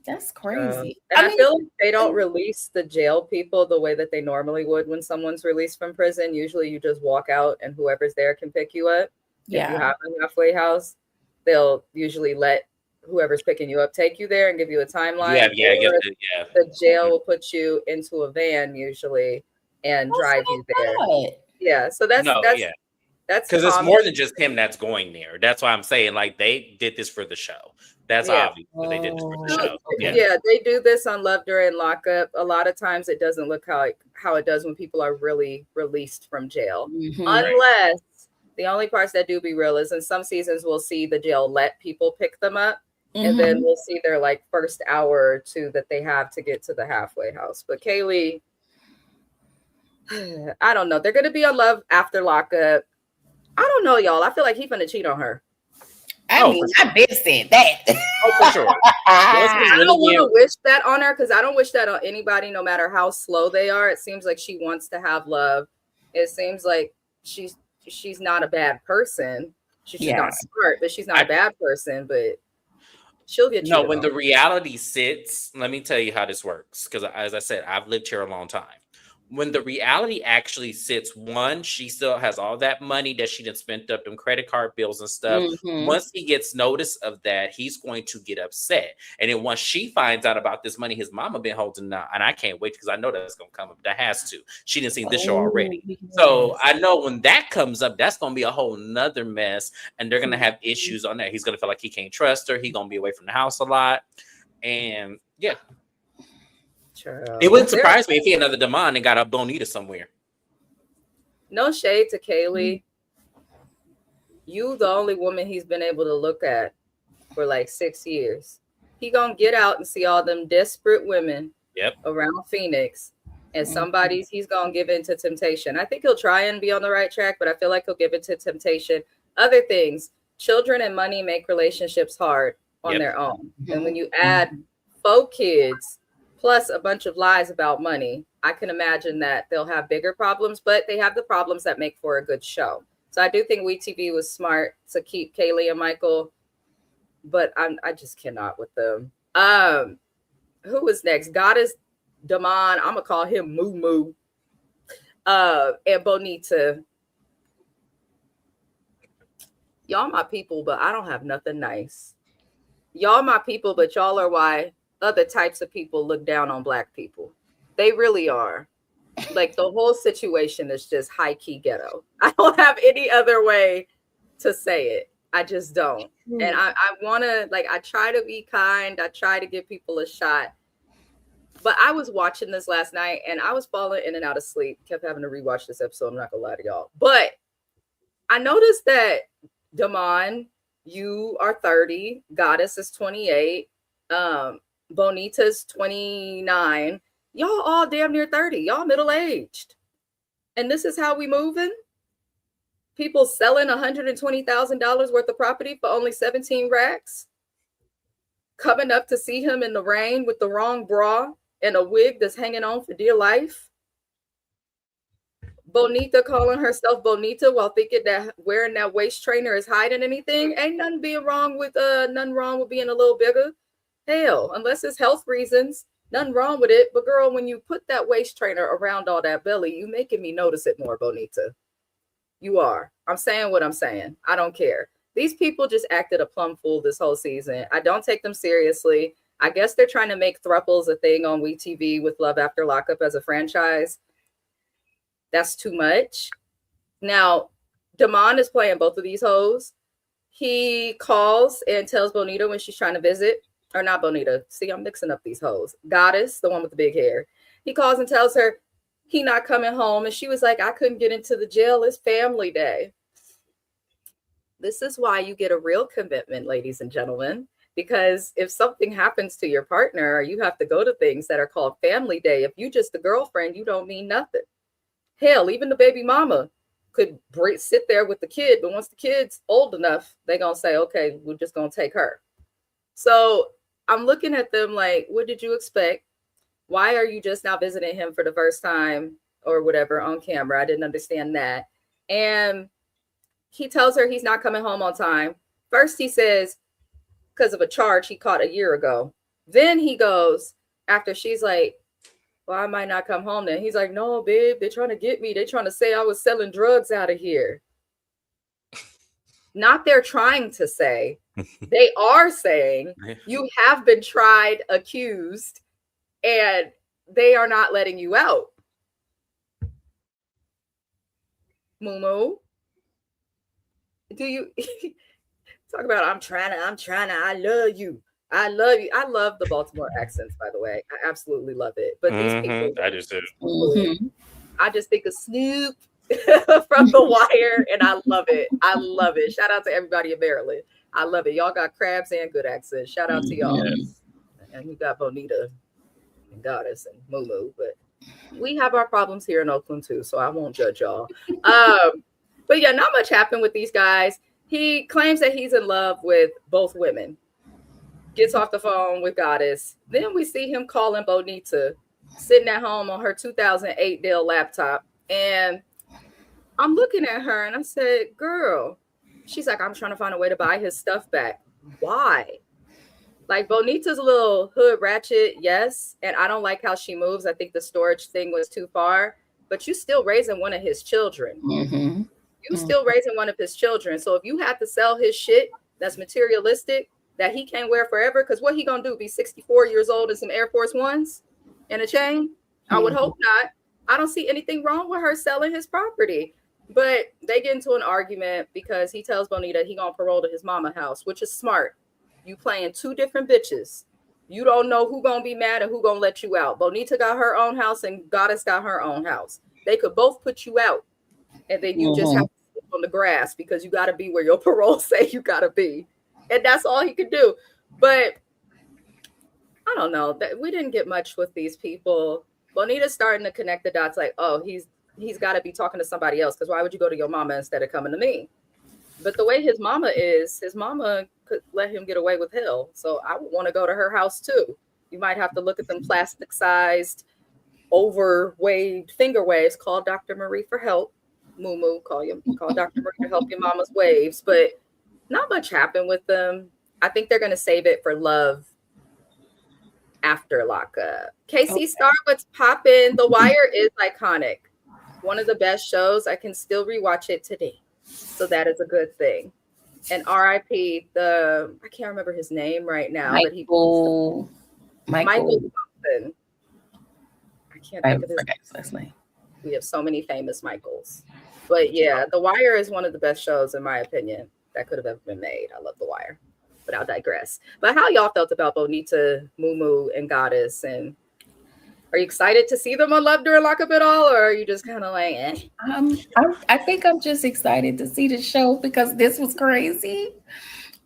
That's crazy. And I feel like they don't release the jail people the way that they normally would when someone's released from prison. Usually you just walk out and whoever's there can pick you up. Yeah. If you have a halfway house, they'll usually let whoever's picking you up take you there and give you a timeline. The jail will put you into a van usually and drive you there. Yeah. So that's because it's more than just him that's going there. That's why I'm saying like they did this for the show. That's obvious. They did this for the show. Yeah, they do this on Love During Lockup. A lot of times it doesn't look how it does when people are really released from jail. Unless the only parts that do be real is in some seasons we'll see the jail let people pick them up. And then we'll see their like first hour or two that they have to get to the halfway house. But Kaylee, I don't know. They're going to be on Love After Lockup. I don't know, y'all. I feel like he's going to cheat on her. I've been saying that. For sure. I don't want to wish that on her because I don't wish that on anybody, no matter how slow they are. It seems like she wants to have love. It seems like she's not a bad person. She's not smart, but she's not a bad person. But she'll get cheated when on. the reality sits, let me tell you how this works. Because as I said, I've lived here a long time. When the reality actually sits, one, she still has all that money that she done spent up, them credit card bills and stuff. Once he gets notice of that, he's going to get upset. And then once she finds out about this money his mama been holding now, and I can't wait because I know that's going to come up. That has to. She didn't see this show already. So I know when that comes up, that's going to be a whole nother mess. And they're going to have issues on that. He's going to feel like he can't trust her. He's going to be away from the house a lot. And yeah. It wouldn't surprise me if he had another Damon and got a Bonita somewhere. No shade to Kaylee. You the only woman he's been able to look at for like 6 years. He gonna get out and see all them desperate women around Phoenix. And he's gonna give in to temptation. I think he'll try and be on the right track, but I feel like he'll give in to temptation. Other things, children and money make relationships hard on their own. And when you add 4 kids plus a bunch of lies about money, I can imagine that they'll have bigger problems, but they have the problems that make for a good show. So I do think WeTV was smart to keep Kaylee and Michael, but I just cannot with them. Who was next? Goddess, Damon, I'm gonna call him Moo Moo, and Bonita. Y'all my people, but I don't have nothing nice. Y'all my people, but y'all are why other types of people look down on Black people. They really are. Like the whole situation is just high key ghetto. I don't have any other way to say it. I just don't. And I want to, like, I try to be kind. I try to give people a shot. But I was watching this last night and I was falling in and out of sleep. Kept having to rewatch this episode. I'm not gonna lie to y'all. But I noticed that Damon, you are 30. Goddess is 28. Bonita's 29. Y'all all damn near 30. Y'all middle-aged. And this is how we moving? People selling $120,000 worth of property for only 17 racks? Coming up to see him in the rain with the wrong bra and a wig that's hanging on for dear life? Bonita calling herself Bonita while thinking that wearing that waist trainer is hiding anything. Ain't nothing wrong with being a little bigger. Hell, unless it's health reasons, nothing wrong with it. But girl, when you put that waist trainer around all that belly, you making me notice it more, Bonita. You are. I'm saying what I'm saying. I don't care. These people just acted a plum fool this whole season. I don't take them seriously. I guess they're trying to make thruples a thing on WeTV with Love After Lockup as a franchise. That's too much. Now, Damon is playing both of these hoes. He calls and tells Bonita when she's trying to visit. Or not Bonita. See, I'm mixing up these hoes. Goddess, the one with the big hair. He calls and tells her he not coming home. And she was like, I couldn't get into the jail. It's family day. This is why you get a real commitment, ladies and gentlemen. Because if something happens to your partner, you have to go to things that are called family day. If you just a girlfriend, you don't mean nothing. Hell, even the baby mama could sit there with the kid, but once the kid's old enough, they're going to say, okay, we're just going to take her. So I'm looking at them like, what did you expect? Why are you just now visiting him for the first time or whatever on camera? I didn't understand that. And he tells her he's not coming home on time. First, he says, because of a charge he caught a year ago. Then he goes, after she's like, well, I might not come home then. He's like, no, babe, they're trying to get me. They're trying to say I was selling drugs out of here. Not they're trying to say. They are saying you have been tried, accused, and they are not letting you out. Moo, do you talk about I'm trying to, I love you. I love you. I love the Baltimore accents, by the way. I absolutely love it. But these people, I just did. I just think of Snoop from The Wire, and I love it. I love it. Shout out to everybody in Maryland. I love it. Y'all got crabs and good accents. Shout out to y'all. Yes. And you got Bonita and Goddess and Moo. But we have our problems here in Oakland too, so I won't judge y'all. But yeah, not much happened with these guys. He claims that he's in love with both women. Gets off the phone with Goddess. Then we see him calling Bonita, sitting at home on her 2008 Dell laptop. And I'm looking at her and I said, girl, she's like, I'm trying to find a way to buy his stuff back. Why? Like, Bonita's a little hood ratchet, yes. And I don't like how she moves. I think the storage thing was too far. But you still raising one of his children. You still raising one of his children. So if you have to sell his shit that's materialistic, that he can't wear forever, because what he gonna do, be 64 years old in some Air Force Ones and a chain? I would hope not. I don't see anything wrong with her selling his property. But they get into an argument because he tells Bonita he gonna parole to his mama house, which is smart. You playing two different bitches. You don't know who gonna be mad and who gonna let you out. Bonita got her own house and Goddess got her own house. They could both put you out, and then you just have to sleep on the grass because you got to be where your parole say you got to be. And that's all he could do. But I don't know. We didn't get much with these people. Bonita's starting to connect the dots like, oh, he's got to be talking to somebody else, because why would you go to your mama instead of coming to me? But the way his mama is, his mama could let him get away with hell. So I would want to go to her house too. You might have to look at them plastic-sized, overweighed finger waves. Call Dr. Marie for help. Moo, call Dr. Marie to help your mama's waves. But not much happened with them. I think they're going to save it for Love After Lockup. KC Star, what's poppin'? The Wire is iconic. One of the best shows. I can still rewatch it today. So that is a good thing. And RIP, I can't remember his name right now. Michael something. I can't think of his last name. We have so many famous Michaels. But yeah, The Wire is one of the best shows, in my opinion, that could have ever been made. I love The Wire, but I'll digress. But how y'all felt about Bonita, Moo, and Goddess? And are you excited to see them on Love During Lockup at all? Or are you just kind of like, eh? I think I'm just excited to see the show because this was crazy.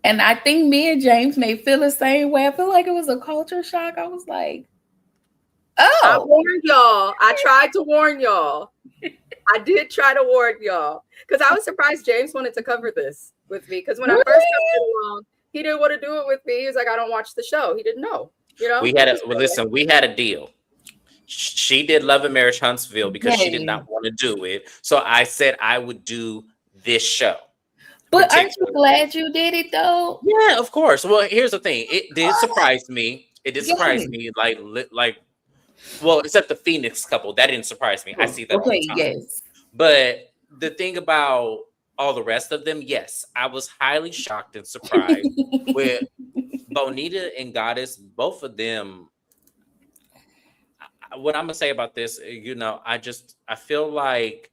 And I think me and James may feel the same way. I feel like it was a culture shock. I was like, oh. I warned y'all. I tried to warn y'all. I did try to warn y'all. Because I was surprised James wanted to cover this with me. Because when I first came along, he didn't want to do it with me. He was like, I don't watch the show. He didn't know. You know? We had a deal. She did Love and Marriage Huntsville because she did not want to do it. So I said I would do this show. But aren't you glad you did it though? Yeah, of course. Well, here's the thing. It did surprise me. It did surprise me. Like, well, except the Phoenix couple. That didn't surprise me. I see that all the time. Yes. But the thing about all the rest of them, yes, I was highly shocked and surprised with Bonita and Goddess. Both of them. What I'm gonna say about this, I feel like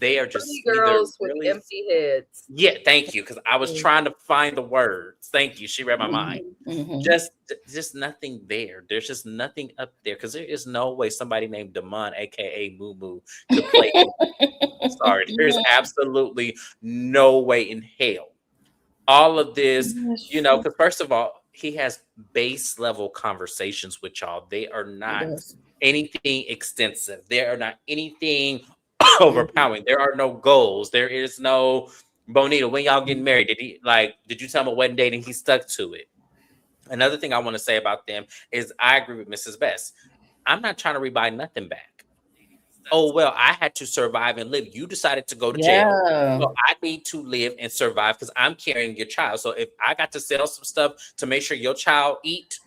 they are just girls with empty heads. Yeah, thank you, because I was trying to find the words. Thank you, she read my mind. Just nothing there. There's just nothing up there, because there is no way somebody named Damon, aka Moo, could play. Sorry, there's absolutely no way in hell all of this, That's you know, true. because first of all, he has base level conversations with y'all. They are He not does. anything extensive. They are not anything Mhm. overpowering. There are no goals. There is no Bonita. When y'all getting married, did you tell him a wedding date and he stuck to it? Another thing I want to say about them is I agree with Mrs. Best. I'm not trying to rebuy nothing back. Oh, well, I had to survive and live. You decided to go to jail. Yeah. So I need to live and survive because I'm carrying your child. So if I got to sell some stuff to make sure your child eat,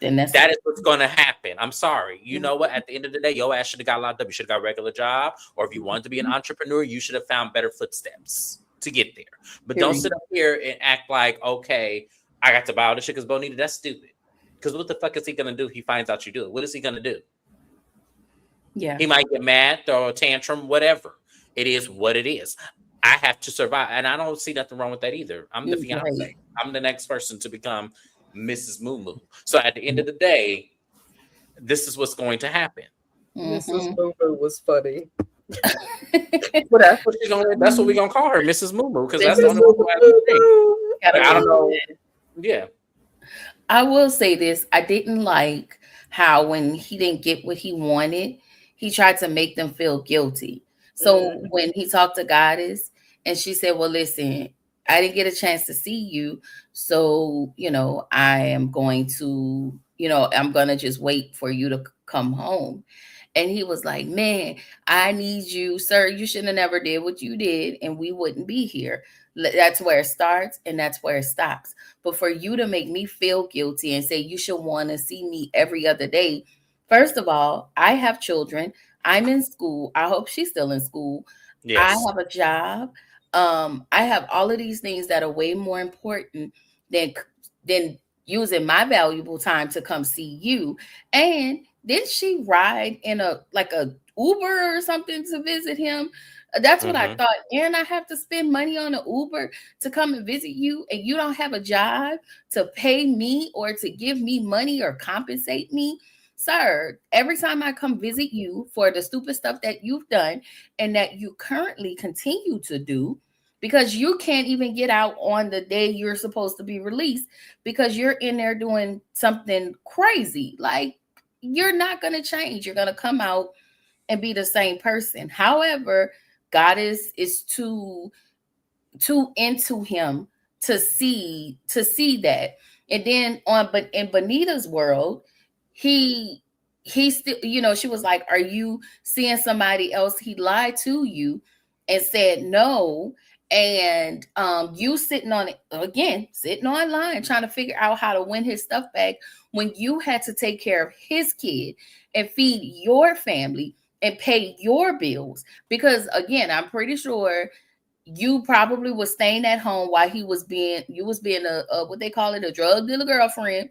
Then that's that is what's going to happen. I'm sorry. You Mhm. know what? At the end of the day, your ass should have got locked up. You should have got a regular job. Or if you wanted to be an entrepreneur, you should have found better footsteps to get there. But don't Period. sit up here and act like, okay, I got to buy all this shit because Bonita, that's stupid. Because what the fuck is he going to do if he finds out you do it? What is he going to do? Yeah. He might get mad, throw a tantrum, whatever. It is what it is. I have to survive. And I don't see nothing wrong with that either. I'm the You're fiance. right. I'm the next person to become Mrs. Moo Moo. So at the end of the day, this is what's going to happen. Mrs. Mhm. Moo Moo was funny. Well, that's what we're gonna call her, Mrs. Moo Moo, because that's the Mrs. only one Moo who has a name. Moo. Gotta Like, I don't be. know. Yeah. I will say this. I didn't like how when he didn't get what he wanted, he tried to make them feel guilty. So Mhm. when he talked to Goddess and she said, well, listen, I didn't get a chance to see you. So, I am going to, I'm going to just wait for you to come home. And he was like, man, I need you, sir. You shouldn't have never did what you did, and we wouldn't be here. That's where it starts and that's where it stops. But for you to make me feel guilty and say you should want to see me every other day, first of all, I have children. I'm in school. I hope she's still in school. I Yes. have a job. I have all of these things that are way more important than using my valuable time to come see you. And didn't she ride in a Uber or something to visit him? That's what I Mm-hmm. thought. And I have to spend money on an Uber to come and visit you, and you don't have a job to pay me or to give me money or compensate me. Sir, every time I come visit you for the stupid stuff that you've done and that you currently continue to do, because you can't even get out on the day you're supposed to be released because you're in there doing something crazy. Like, you're not going to change. You're going to come out and be the same person. However, God is too into him to see that. And then but in Bonita's world, he still, she was like, are you seeing somebody else? He lied to you and said no. And you sitting on it again, sitting online trying to figure out how to win his stuff back when you had to take care of his kid and feed your family and pay your bills. Because again, I'm pretty sure you probably was staying at home while you was being a what they call it, a drug dealer girlfriend,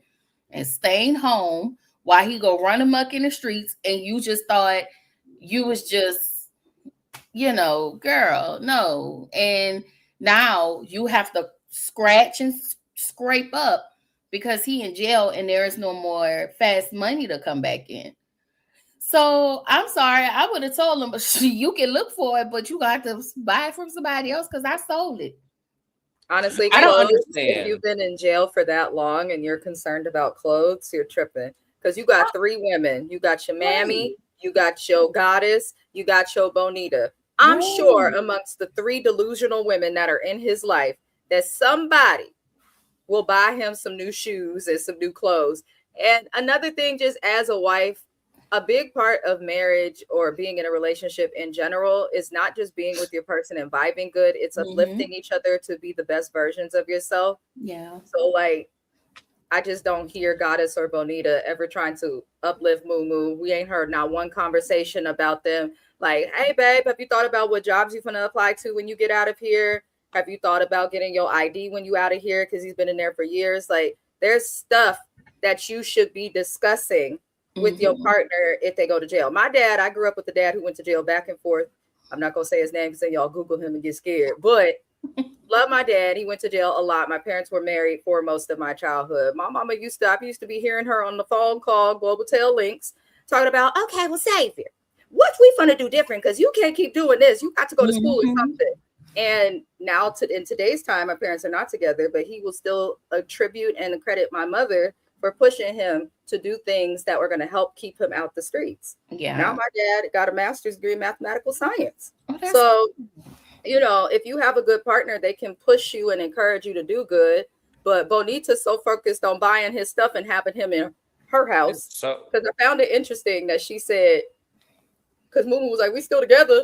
and staying home while he go run amok in the streets, and you just thought you was just, girl, no. And now you have to scratch and scrape up because he in jail and there is no more fast money to come back in. So I'm sorry, I would have told him, but you can look for it, but you got to buy it from somebody else because I sold it. Honestly, I don't clothes, if understand. you've been in jail for that long and you're concerned about clothes, you're tripping. Because you got three women. You got your mammy, Right. you got your goddess, you got your bonita. I'm sure Right. amongst the three delusional women that are in his life, that somebody will buy him some new shoes and some new clothes. And another thing, just as a wife, a big part of marriage or being in a relationship in general is not just being with your person and vibing good, it's Mm-hmm. uplifting each other to be the best versions of yourself. Yeah. So, like, I just don't hear Goddess or Bonita ever trying to uplift Moo Moo. We ain't heard not one conversation about them. Like, hey, babe, have you thought about what jobs you're going to apply to when you get out of here? Have you thought about getting your ID when you out of here? Because he's been in there for years. Like, there's stuff that you should be discussing with your Mm-hmm. partner if they go to jail. My dad, I grew up with a dad who went to jail back and forth. I'm not going to say his name because then y'all Google him and get scared. But love my dad. He went to jail a lot. My parents were married for most of my childhood. My mama I used to be hearing her on the phone call, Global Tail Links, talking about, okay, well, Savior, what we finna do different? Because you can't keep doing this. You got to go to school or Mm-hmm. something. And now in today's time, my parents are not together, but he will still attribute and credit my mother for pushing him to do things that were going to help keep him out the streets. Yeah. Now my dad got a master's degree in mathematical science. Oh, so, you know, if you have a good partner, they can push you and encourage you to do good. But Bonita's so focused on buying his stuff and having him in her house. So, because I found it interesting that she said, because Mumu was like, we still together.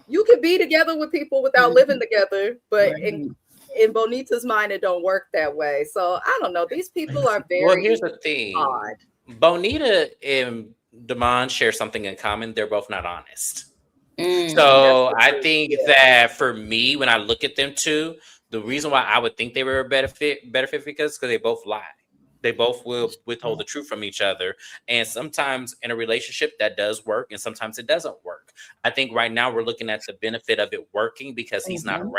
You can be together with people without living together, but in Bonita's mind, it don't work that way. So I don't know. These people are very well, here's the thing. odd. Bonita and Damon share something in common. They're both not honest. So I think that for me, when I look at them two, the reason why I would think they were a better fit because they both lie. They both will withhold the truth from each other. And sometimes in a relationship that does work and sometimes it doesn't work. I think right now we're looking at the benefit of it working because he's not around.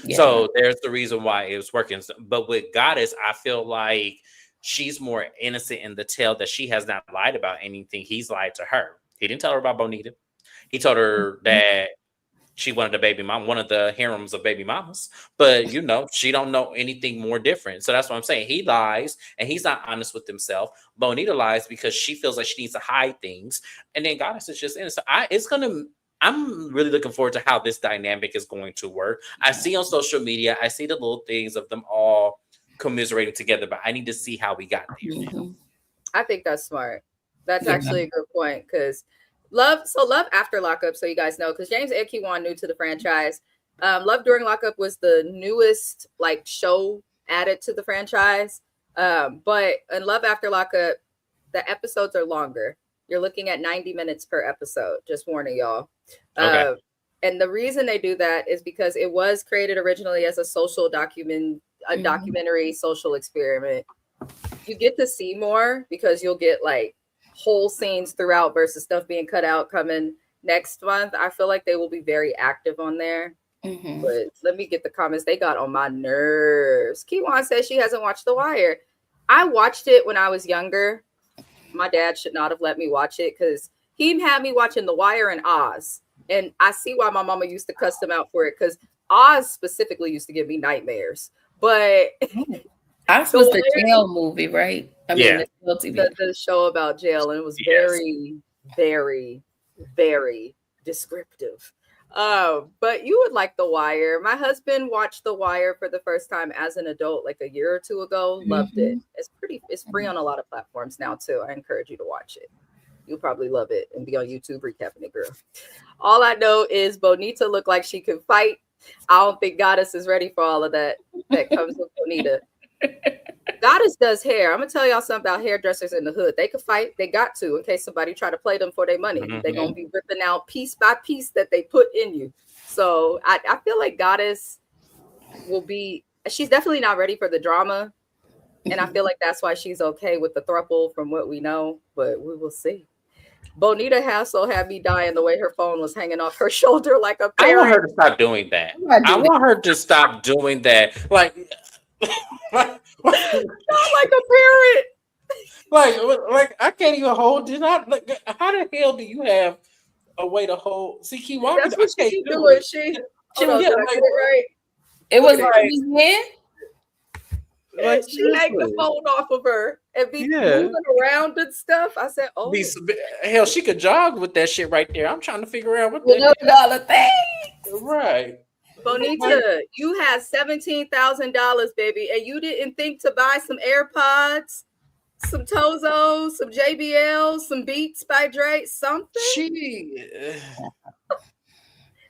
Yeah. So there's the reason why it was working. But with Goddess, I feel like she's more innocent in the tale that she has not lied about anything. He's lied to her. He didn't tell her about Bonita. He told her that she wanted a baby mom, one of the harems of baby mamas. But, you know, she don't know anything more different. So that's what I'm saying. He lies and he's not honest with himself. Bonita lies because she feels like she needs to hide things. And then Goddess is just innocent. I'm really looking forward to how this dynamic is going to work. I see on social media, I see the little things of them all commiserating together, but I need to see how we got there now. I think that's smart. That's actually a good point because Love After Lockup, so you guys know, because James and Kiwan new to the franchise. Love During Lockup was the newest like show added to the franchise. But in Love After Lockup, the episodes are longer. You're looking at 90 minutes per episode. Just warning y'all. Okay. And the reason they do that is because it was created originally as a social documentary social experiment. You get to see more because you'll get like whole scenes throughout versus stuff being cut out coming next month. I feel like they will be very active on there. But let me get the comments. They got on my nerves. Kiwan says she hasn't watched The Wire. I watched it when I was younger. My dad should not have let me watch it because he had me watching The Wire and Oz. And I see why my mama used to cuss him out for it because Oz specifically used to give me nightmares. But Oz was the jail movie, right? I mean, the show about jail, and it was very, very, very descriptive. But you would like The Wire. My husband watched The Wire for the first time as an adult, like a year or two ago. Loved it. It's free on a lot of platforms now too. I encourage you to watch it. You'll probably love it and be on YouTube recapping it, girl. All I know is Bonita looked like she could fight. I don't think Goddess is ready for all of that comes with Bonita. Goddess does hair. I'm gonna tell y'all something about hairdressers in the hood. They could fight. They got to in case somebody try to play them for their money. They're gonna be ripping out piece by piece that they put in you. So I feel like Goddess will be. She's definitely not ready for the drama, and I feel like that's why she's okay with the throuple from what we know. But we will see. Bonita Hassel had me dying the way her phone was hanging off her shoulder like a parrot. I want her to stop doing that. I want her to stop doing that. Like not like a parrot. Like I can't even hold it. How the hell do you have a way to hold? See, Kiwan, that's what she doing. She was right. It was like like she hang the phone off of her and be moving around and stuff. I said, "Oh, hell, she could jog with that shit right there." I'm trying to figure out what $1 thing. Right, Bonita, you had $17,000, baby, and you didn't think to buy some AirPods, some Tozos, some JBLs, some Beats by Dre, something.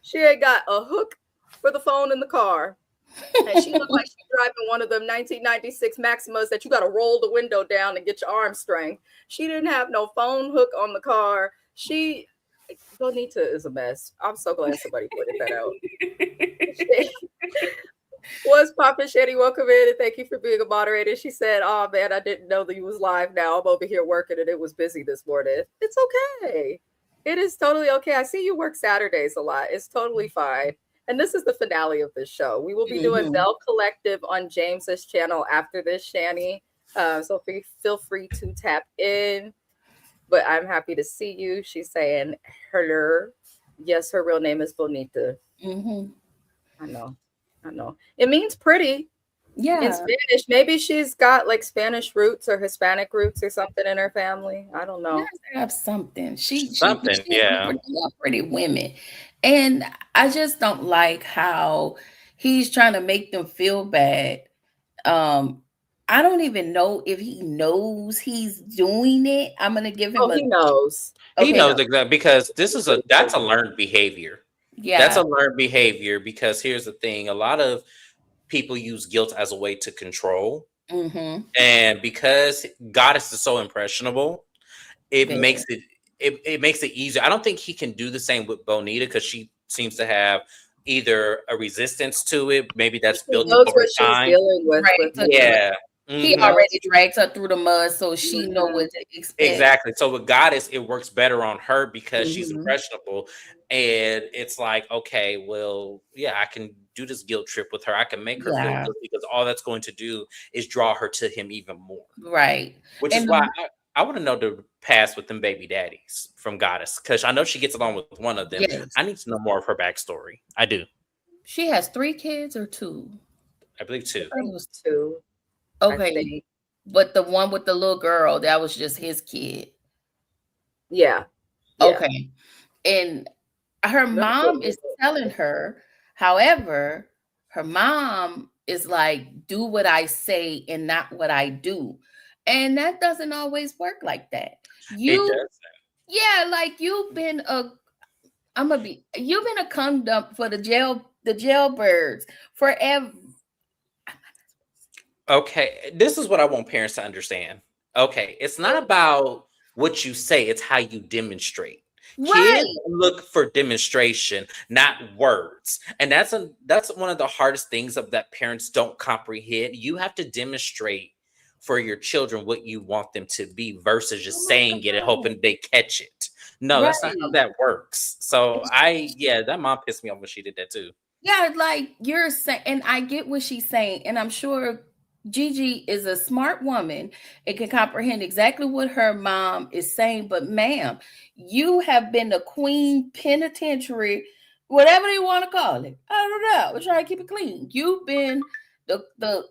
She had got a hook for the phone in the car. And she looked like she's driving one of them 1996 Maximas that you got to roll the window down and get your arm strength. She didn't have no phone hook on the car. Bonita is a mess. I'm so glad somebody pointed that out. Was Papa Shetty, welcome in and thank you for being a moderator. She said, "Oh man, I didn't know that you was live now. I'm over here working and it was busy this morning." It's okay. It is totally okay. I see you work Saturdays a lot. It's totally fine. And this is the finale of this show. We will be doing Bell Collective on James's channel after this, Shani. So feel free to tap in. But I'm happy to see you. She's saying hello. Yes, her real name is Bonita. I know. I know. It means pretty Yeah. in Spanish. Maybe she's got like Spanish roots or Hispanic roots or something in her family. I don't know. Have something. She Yeah. love pretty women. And I just don't like how he's trying to make them feel bad. I don't even know if he knows he's doing it. I'm gonna give him He knows. He Okay. knows exactly, because that's a learned behavior. That's Yeah. a learned behavior, because here's the thing: a lot of people use guilt as a way to control, and because Goddess is so impressionable, it Yeah. makes it makes it easier. I don't think he can do the same with Bonita, because she seems to have either a resistance to it. Maybe that's She built up knows over what she's time. dealing with. Right. with Yeah. He already drags her through the mud, so she know what to expect. Exactly. So with Goddess, it works better on her because she's impressionable, and it's like, okay, well, yeah, I can do this guilt trip with her. I can make her feel guilty, because all that's going to do is draw her to him even more. Right. Which is why I want to know the past with them baby daddies from Goddess, because I know she gets along with one of them. Yes. I need to know more of her backstory. I do. She has 3 kids or 2? I believe 2. It was 2. Okay. But the one with the little girl, that was just his kid. Yeah. Okay. And her mom is telling her, however, her mom is like, do what I say and not what I do. And that doesn't always work like that. It doesn't. Yeah, like you've been a cum dump for the jailbirds forever. Okay, this is what I want parents to understand. Okay, it's not about what you say, it's how you demonstrate. Right. Kids look for demonstration, not words. And that's one of the hardest things of that parents don't comprehend. You have to demonstrate for your children what you want them to be, versus just saying it and hoping they catch it. No, that's not how that works. So that mom pissed me off when she did that too. Yeah, like you're saying, and I get what she's saying, and I'm sure Gigi is a smart woman and can comprehend exactly what her mom is saying. But ma'am, you have been the queen penitentiary, whatever they want to call it. I don't know. We're trying to keep it clean. You've been the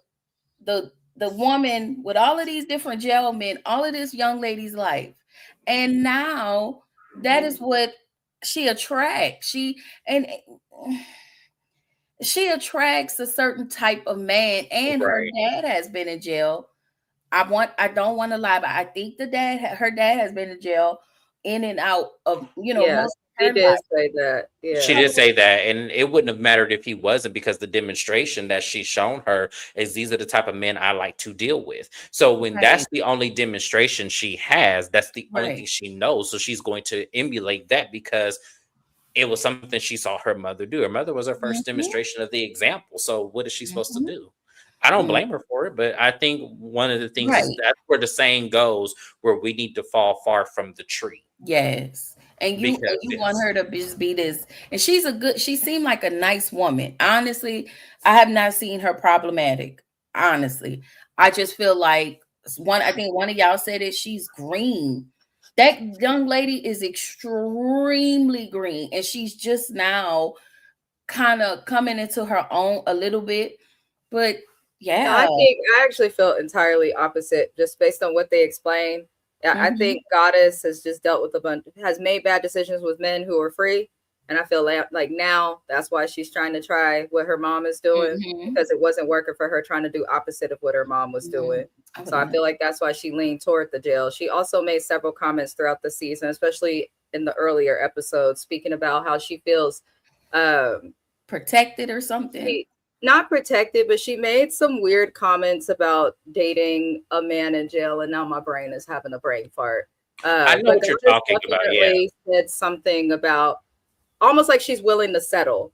woman with all of these different jail men, all of this young lady's life. And now that is what she attracts. She attracts a certain type of man, and her dad has been in jail. I don't want to lie, but I think her dad has been in jail in and out of, most she did say that. Yeah. She did say that, and it wouldn't have mattered if he wasn't, because the demonstration that she's shown her is these are the type of men I like to deal with. So when that's the only demonstration she has, that's the only thing she knows. So she's going to emulate that, because it was something she saw her mother do. Her mother was her first demonstration of the example. So what is she supposed to do? I don't blame her for it, but I think one of the things is that's where the saying goes, where we need to fall far from the tree. Yes. And you want her to just be this. And she seemed like a nice woman. Honestly, I have not seen her problematic. Honestly. I just feel like I think one of y'all said it, she's green. That young lady is extremely green, and she's just now kind of coming into her own a little bit. But yeah, I actually felt entirely opposite, just based on what they explained. I think Goddess has just dealt with has made bad decisions with men who are free, and I feel like now that's why she's trying to try what her mom is doing, because it wasn't working for her, trying to do opposite of what her mom was doing. So I feel like that's why she leaned toward the jail. She also made several comments throughout the season, especially in the earlier episodes, speaking about how she feels protected or something. Not protected, but she made some weird comments about dating a man in jail, and now my brain is having a brain fart. I know what you're talking about. Yeah, said something about almost like she's willing to settle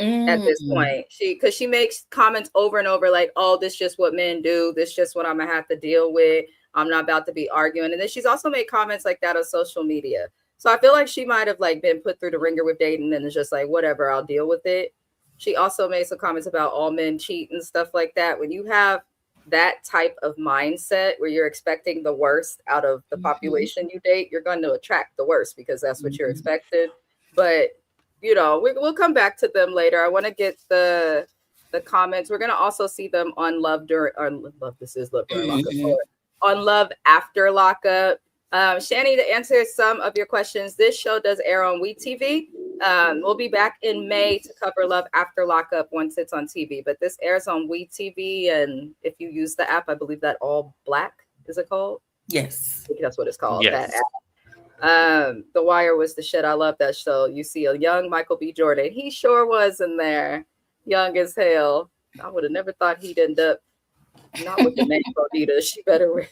at this point. Because she makes comments over and over like, "Oh, this is just what men do. This is just what I'm gonna have to deal with. I'm not about to be arguing." And then she's also made comments like that on social media. So I feel like she might have like been put through the ringer with dating, and it's just like, whatever, I'll deal with it. She also made some comments about all men cheat and stuff like that. When you have that type of mindset where you're expecting the worst out of the population you date, you're going to attract the worst, because that's what you're expected. But we'll come back to them later. I want to get the comments. We're gonna also see them on Love During Lockup. On Love After Lockup. Shani, to answer some of your questions, this show does air on WeTV. We'll be back in May to cover Love After Lockup once it's on TV. But this airs on WeTV, and if you use the app, I believe that All Black is it called? Yes, I think that's what it's called. Yes. That app. The Wire was the shit. I love that show. You see a young Michael B. Jordan. He sure was in there, young as hell. I would have never thought he'd end up not with the name Bonita. She better win.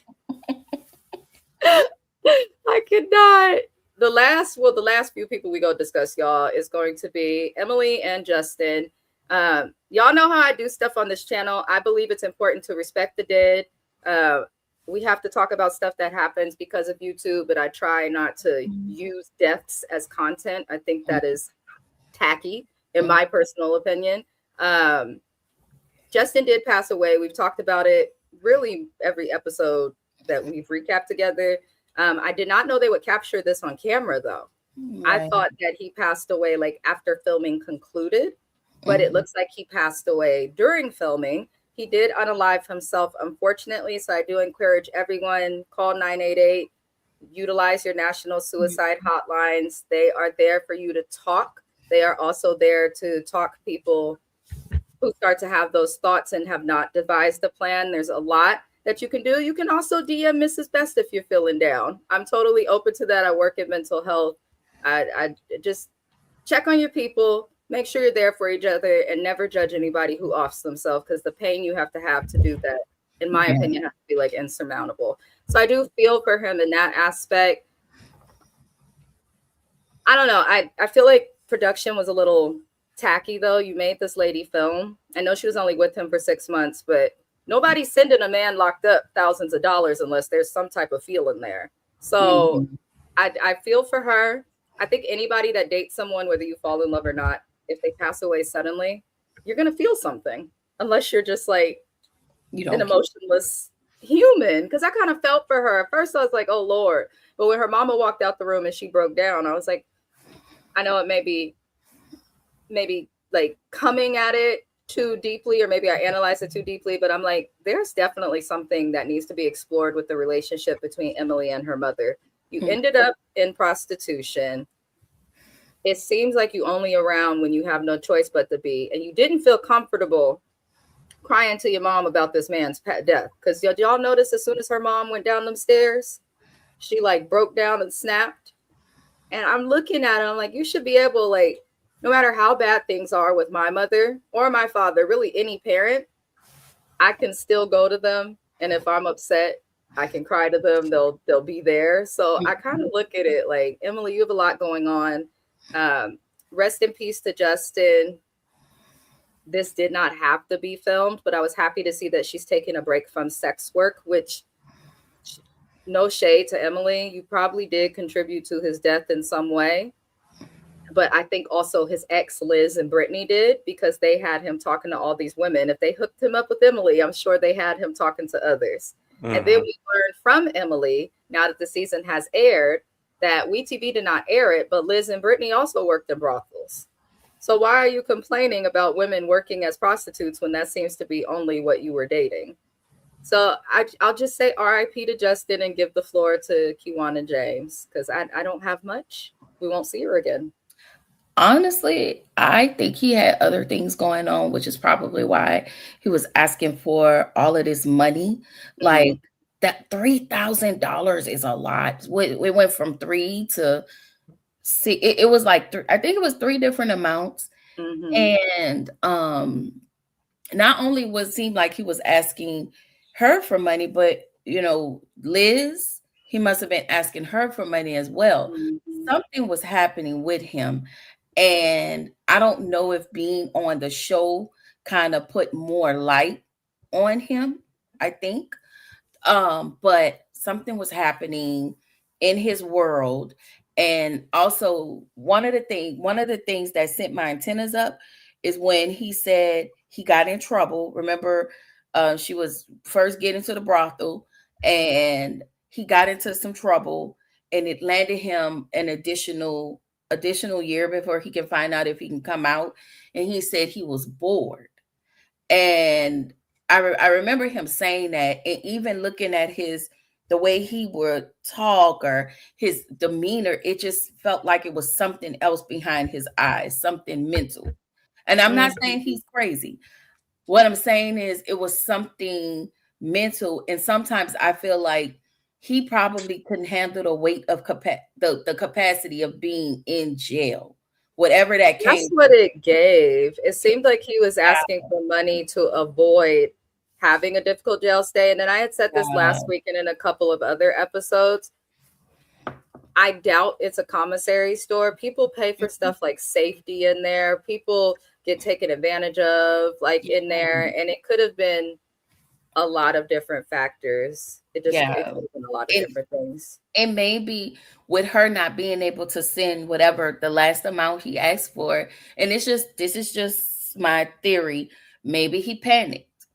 I could not. The last few people we go discuss, y'all, is going to be Emily and Justin. Y'all know how I do stuff on this channel. I believe it's important to respect the dead. We have to talk about stuff that happens because of YouTube, but I try not to use deaths as content. I think that is tacky, in my personal opinion. Justin did pass away. We've talked about it really every episode that we've recapped together. I did not know they would capture this on camera, though. Right. I thought that he passed away like after filming concluded, but it looks like he passed away during filming. He did unalive himself, unfortunately. So I do encourage everyone, call 988, utilize your national suicide hotlines. They are there for you to talk. They are also there to talk people who start to have those thoughts and have not devised a plan. There's a lot that you can do. You can also DM Mrs. Best if you're feeling down. I'm totally open to that. I work in mental health. I just check on your people, make sure you're there for each other, and never judge anybody who offs themselves, because the pain you have to do that, in my opinion, has to be like insurmountable. So I do feel for him in that aspect. I don't know. I feel like production was a little tacky, though. You made this lady film. I know she was only with him for 6 months, but nobody's sending a man locked up thousands of dollars unless there's some type of feeling there. So I feel for her. I think anybody that dates someone, whether you fall in love or not, if they pass away suddenly, you're going to feel something, unless you're just like an emotionless human. Because I kind of felt for her. At first, I was like, oh, Lord. But when her mama walked out the room and she broke down, I was like, I know it may be like coming at it too deeply, or maybe I analyzed it too deeply, but I'm like, there's definitely something that needs to be explored with the relationship between Emily and her mother. You ended up in prostitution. It seems like you only around when you have no choice but to be, and you didn't feel comfortable crying to your mom about this man's death. Because y'all notice as soon as her mom went down them stairs, she like broke down and snapped. And I'm looking at her, I'm like, you should be able, like, no matter how bad things are with my mother or my father, really any parent, I can still go to them. And if I'm upset, I can cry to them. They'll be there. So I kind of look at it like, Emily, you have a lot going on. Rest in peace to Justin. This did not have to be filmed, but I was happy to see that she's taking a break from sex work, which, no shade to Emily, you probably did contribute to his death in some way. But I think also his ex, Liz and Brittany, did, because they had him talking to all these women. If they hooked him up with Emily, I'm sure they had him talking to others. And then we learned from Emily, now that the season has aired, that WeTV did not air it, but Liz and Brittany also worked in brothels. So why are you complaining about women working as prostitutes when that seems to be only what you were dating? So I'll just say RIP to Justin and give the floor to Kiwan and James, because I don't have much. We won't see her again. Honestly, I think he had other things going on, which is probably why he was asking for all of this money. Like that $3,000 is a lot. It went from 3 to 6. It was like I think it was 3 different amounts. And not only seemed like he was asking her for money, but Liz, he must have been asking her for money as well. Something was happening with him. And I don't know if being on the show kind of put more light on him, I think. But something was happening in his world. And also one of the things that sent my antennas up is when he said he got in trouble. Remember, she was first getting to the brothel and he got into some trouble and it landed him an additional additional year before he can find out if he can come out. And he said he was bored. And I remember him saying that, and even looking at the way he would talk or his demeanor, it just felt like it was something else behind his eyes, something mental. And I'm not saying he's crazy. What I'm saying is it was something mental. And sometimes I feel like he probably couldn't handle the weight of the capacity of being in jail. Whatever that came. That's what it gave. It seemed like he was asking for money to avoid having a difficult jail stay. And then I had said this last week and in a couple of other episodes. I doubt it's a commissary store. People pay for stuff like safety in there. People get taken advantage of like in there. And it could have been a lot of different factors. It could have been a lot of different things. And maybe with her not being able to send whatever the last amount he asked for, and this is just my theory. Maybe he panicked.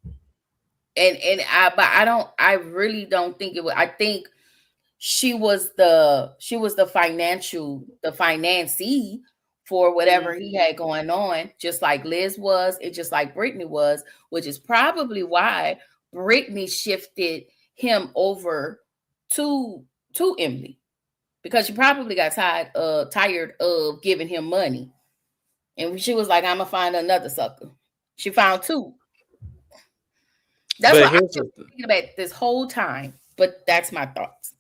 I really don't think it would. I think she was the financee for whatever he had going on, just like Liz was, and just like Brittany was, which is probably why Brittany shifted him over to Emily, because she probably got tired of giving him money, and she was like, "I'm gonna find another sucker." She found two. That's what I've been thinking about this whole time. But that's my thoughts.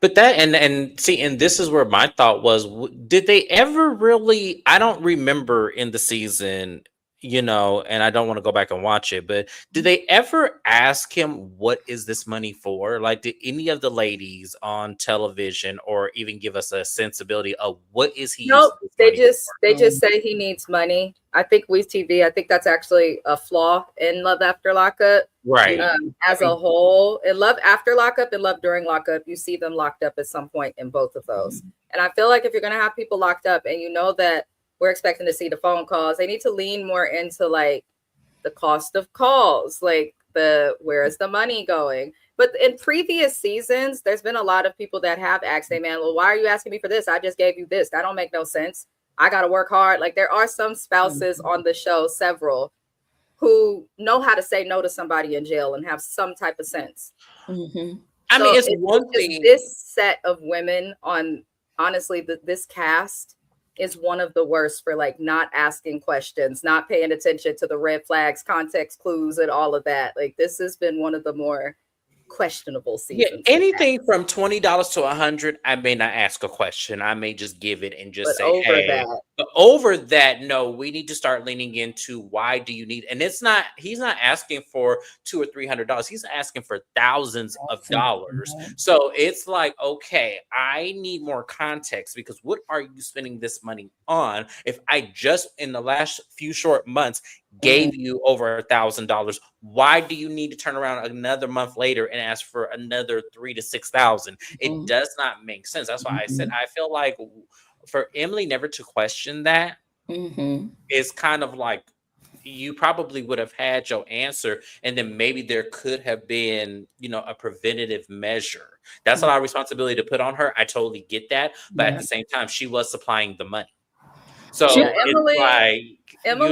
But that and see, and this is where my thought was: did they ever really? I don't remember in the season, and I don't want to go back and watch it, but did they ever ask him what is this money for? Like, did any of the ladies on television or even give us a sensibility of what is he? Nope, they just say he needs money. I think WeTV, I think that's actually a flaw in Love After Lockup. Right. As a whole, in Love After Lockup and Love During Lockup, you see them locked up at some point in both of those. And I feel like if you're going to have people locked up and you know that we're expecting to see the phone calls, they need to lean more into like the cost of calls, like where is the money going? But in previous seasons, there's been a lot of people that have asked, "Hey man, well, why are you asking me for this? I just gave you this. That don't make no sense. I got to work hard." Like there are some spouses on the show, several, who know how to say no to somebody in jail and have some type of sense. I mean, it's one thing. This set of women on, honestly, this cast is one of the worst for like not asking questions, not paying attention to the red flags, context clues, and all of that. Like this has been one of the more questionable seasons. Yeah, anything from $20 to $100, I may not ask a question. I may just give it and just say, "Hey." But over that, no, we need to start leaning into why do you need? And he's not asking for $200 or $300. He's asking for thousands of dollars. So it's like, okay, I need more context, because what are you spending this money on? If I just in the last few short months gave you over $1,000, why do you need to turn around another month later and ask for another $3,000 to $6,000? It does not make sense. That's why I said I feel like for Emily never to question that is kind of like, you probably would have had your answer, and then maybe there could have been, a preventative measure. That's a lot of responsibility to put on her. I totally get that, but at the same time, she was supplying the money. So Emily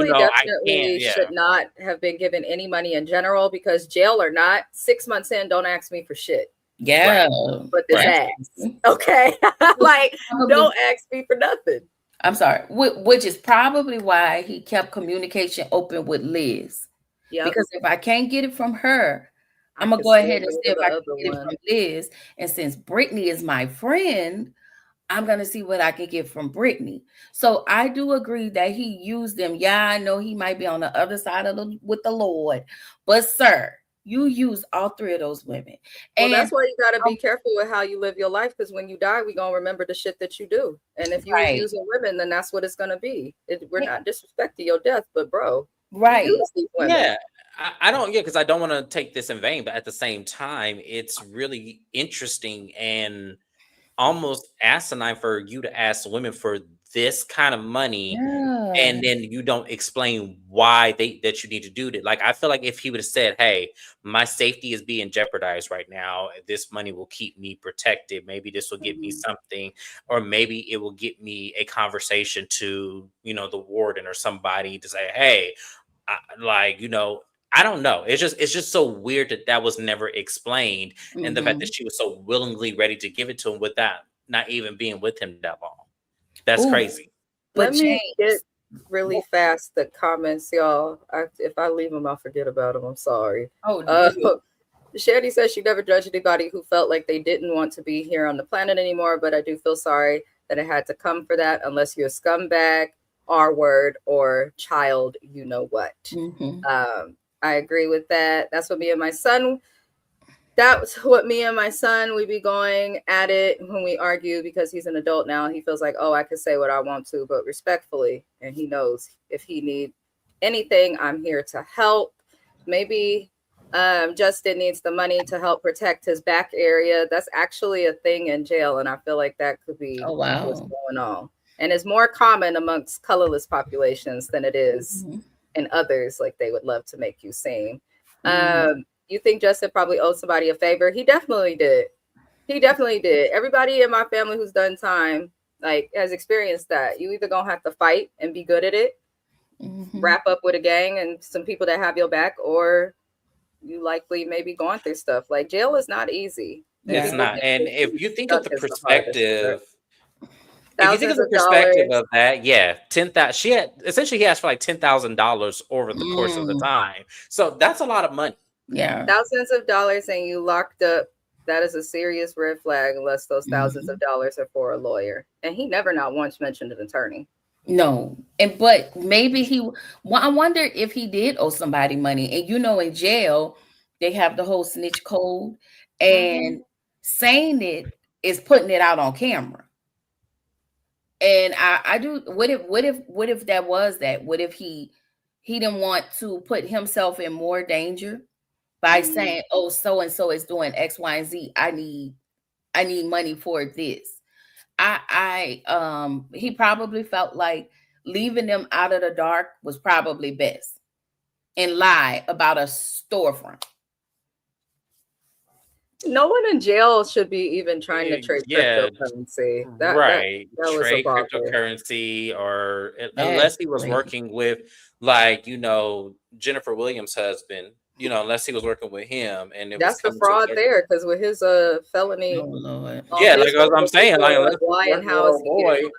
definitely should not have been given any money in general, because jail or not, 6 months in, don't ask me for shit. Yeah. But this ass. Okay. Like, don't ask me for nothing. I'm sorry. Which is probably why he kept communication open with Liz. Yeah. Because if I can't get it from her, I'm going to go ahead and see if I can get it from Liz. And since Brittany is my friend, I'm going to see what I can get from Brittany. So I do agree that he used them. Yeah, I know he might be on the other side with the Lord. But, sir, you use all three of those women. And that's why you got to be careful with how you live your life, because when you die, we're going to remember the shit that you do. And if you're using women, then that's what it's going to be. We're not disrespecting your death, but bro. Right. Yeah. I don't, because I don't want to take this in vain, but at the same time, it's really interesting and almost asinine for you to ask women for this kind of money, Yeah. and then you don't explain why that you need to do that. Like, I feel like if he would have said, hey, my safety is being jeopardized right now, this money will keep me protected, maybe this will get me something, or maybe it will get me a conversation to, you know, the warden or somebody to say, hey, like, you know, I don't know. It's just so weird that was never explained, and the fact that she was so willingly ready to give it to him without not even being with him that long. That's Ooh, crazy. Let but me get James, really fast the comments, y'all. If I leave them, I'll forget about them. I'm sorry. oh, Shandy says she never judged anybody who felt like they didn't want to be here on the planet anymore, but I do feel sorry that it had to come for that, unless you're a scumbag, R word, or child, you know what. I agree with that. That's what me and my son we be going at it when we argue, because he's an adult now. He feels like, oh, I can say what I want to, but respectfully. And he knows if he need anything, I'm here to help. Maybe Justin needs the money to help protect his back area. That's actually a thing in jail, and I feel like that could be what's going on. And it's more common amongst colorless populations than it is in others, like they would love to make you seem. You think Justin probably owed somebody a favor? He definitely did. He definitely did. Everybody in my family who's done time, like, has experienced that. You either gonna have to fight and be good at it, wrap up with a gang and some people that have your back, or you likely maybe going through stuff. Like, jail is not easy. It's not. And if you think of the perspective, thousands of dollars of that, yeah, 10,000. He asked for like $10,000 over the course of the time. So that's a lot of money. Yeah, thousands of dollars, and you locked up. That is a serious red flag, unless those thousands of dollars are for a lawyer. And he never not once mentioned an attorney. No, but maybe I wonder if he did owe somebody money. And you know, in jail, they have the whole snitch code, and saying it is putting it out on camera. And I do. What if that was that? What if he didn't want to put himself in more danger by saying, "Oh, so and so is doing X, Y, and Z. I need money for this." He probably felt like leaving them out of the dark was probably best, and lie about a storefront. No one in jail should be even trying to trade cryptocurrency. That trade cryptocurrency, or unless he was working with, like, you know, Jennifer Williams' husband. You know, unless he was working with him, and that's the fraud there, because with his felony, like I'm saying, like, why and how is he?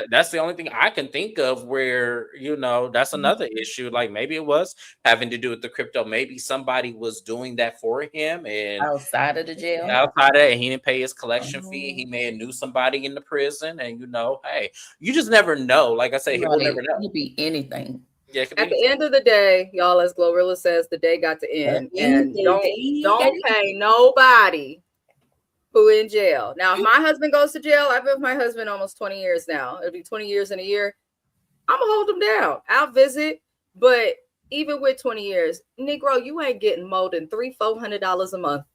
That's the only thing I can think of where, you know, that's another issue. Like, maybe it was having to do with the crypto. Maybe somebody was doing that for him, and outside of the jail, and he didn't pay his collection fee. He may have knew somebody in the prison, and, you know, hey, you just never know. Like I say, he will never know. It could be anything. Yeah, at the end of the day, y'all, as Glorilla says, the day got to end. And don't pay nobody who in jail. Now, if my husband goes to jail, I've been with my husband almost 20 years now. It'll be 20 years in a year. I'm going to hold him down. I'll visit. But even with 20 years, Negro, you ain't getting more than $300-400 a month.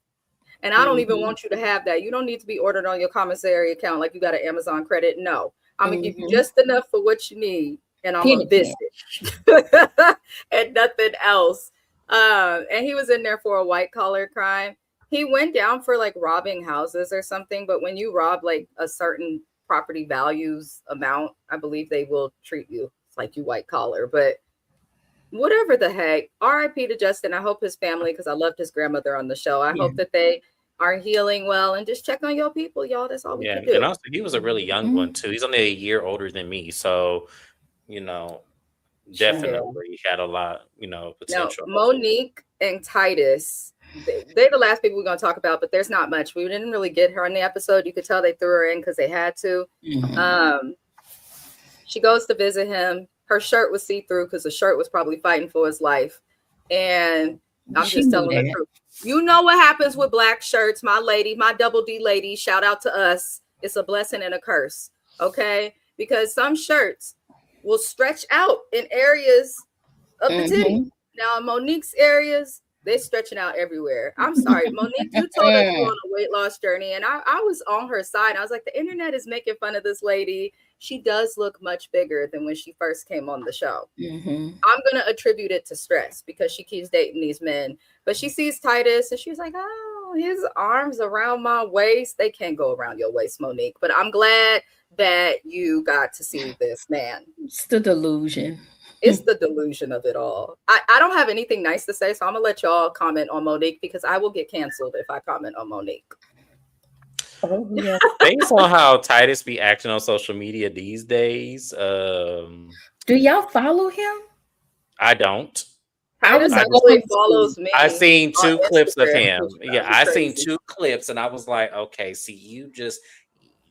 And I don't even want you to have that. You don't need to be ordered on your commissary account like you got an Amazon credit. No, I'm going to give you just enough for what you need. And I'm gonna visit and nothing else. And he was in there for a white collar crime. He went down for like robbing houses or something. But when you rob like a certain property values amount, I believe they will treat you like you white collar. But whatever the heck, RIP to Justin. I hope his family, because I loved his grandmother on the show. I hope that they are healing well, and just check on your people, y'all. That's all we can do. And also, he was a really young one too. He's only a year older than me, so, you know, definitely had a lot, you know, potential. Now, Monique and Titus, they're the last people we're going to talk about, but there's not much. We didn't really get her on the episode. You could tell they threw her in because they had to. She goes to visit him. Her shirt was see-through because the shirt was probably fighting for his life. And I'm just telling the truth. You know what happens with black shirts, my lady, my double D lady. Shout out to us. It's a blessing and a curse. Okay? Because some shirts will stretch out in areas of the titty. Now, in Monique's areas, They're stretching out everywhere. I'm sorry, Monique, you told us you're on a weight loss journey, and I was on her side. I was like, the internet is making fun of this lady. She does look much bigger than when she first came on the show. I'm going to attribute it to stress because she keeps dating these men. But she sees Titus and she's like, oh, his arms around my waist. They can't go around your waist, Monique. But I'm glad that you got to see this man. It's the delusion. It's the delusion of it all. I don't have anything nice to say, so I'm going to let y'all comment on Monique because I will get canceled if I comment on Monique. Oh, yeah. Based on how Titus be acting on social media these days, do y'all follow him? I don't. Titus actually follows me. I seen 2 clips of him. Yeah, I crazy. seen 2 clips, and I was like, okay, see, you just,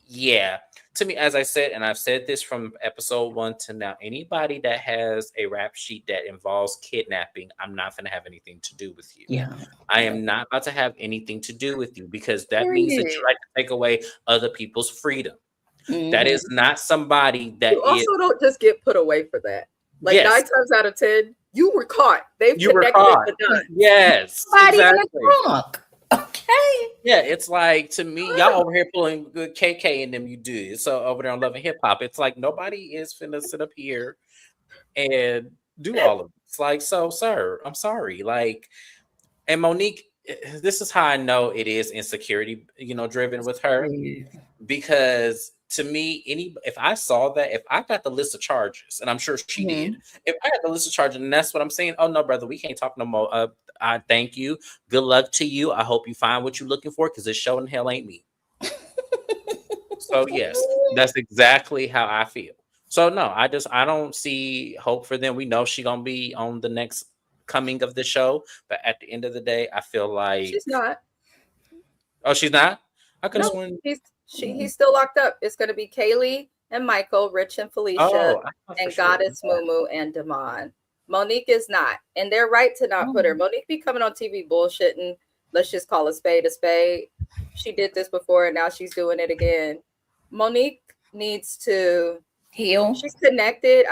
yeah. To me, as I said, and I've said this from episode 1 to now, anybody that has a rap sheet that involves kidnapping, I'm not going to have anything to do with you. Yeah, I am not about to have anything to do with you because that means that you like to take away other people's freedom. That is not somebody that you also don't just get put away for that. Like 9 times out of 10, you were caught. You were caught. Yes, exactly. Okay. Yeah, it's like, to me, y'all over here pulling good KK in them, you do. So over there on Love and Hip Hop, it's like nobody is finna sit up here and do all of it. It's like, so, sir, I'm sorry. Like, and Monique, this is how I know it is insecurity, driven with her. Because to me, if I saw that, if I got the list of charges, and I'm sure she did, if I got the list of charges, and that's what I'm saying, oh no, brother, we can't talk no more. I thank you. Good luck to you. I hope you find what you're looking for because this show in hell ain't me. So yes, that's exactly how I feel. So no, I don't see hope for them. We know she's gonna be on the next coming of the show, but at the end of the day, I feel like she's not. Oh, she's not? I could have sworn he's still locked up. It's gonna be Kaylee and Michael, Rich and Felicia, and Goddess, Mumu, and Damon. Monique is not, and they're right to not put her. Monique be coming on TV bullshitting. Let's just call a spade a spade. She did this before, and now she's doing it again. Monique needs to heal. She's connected.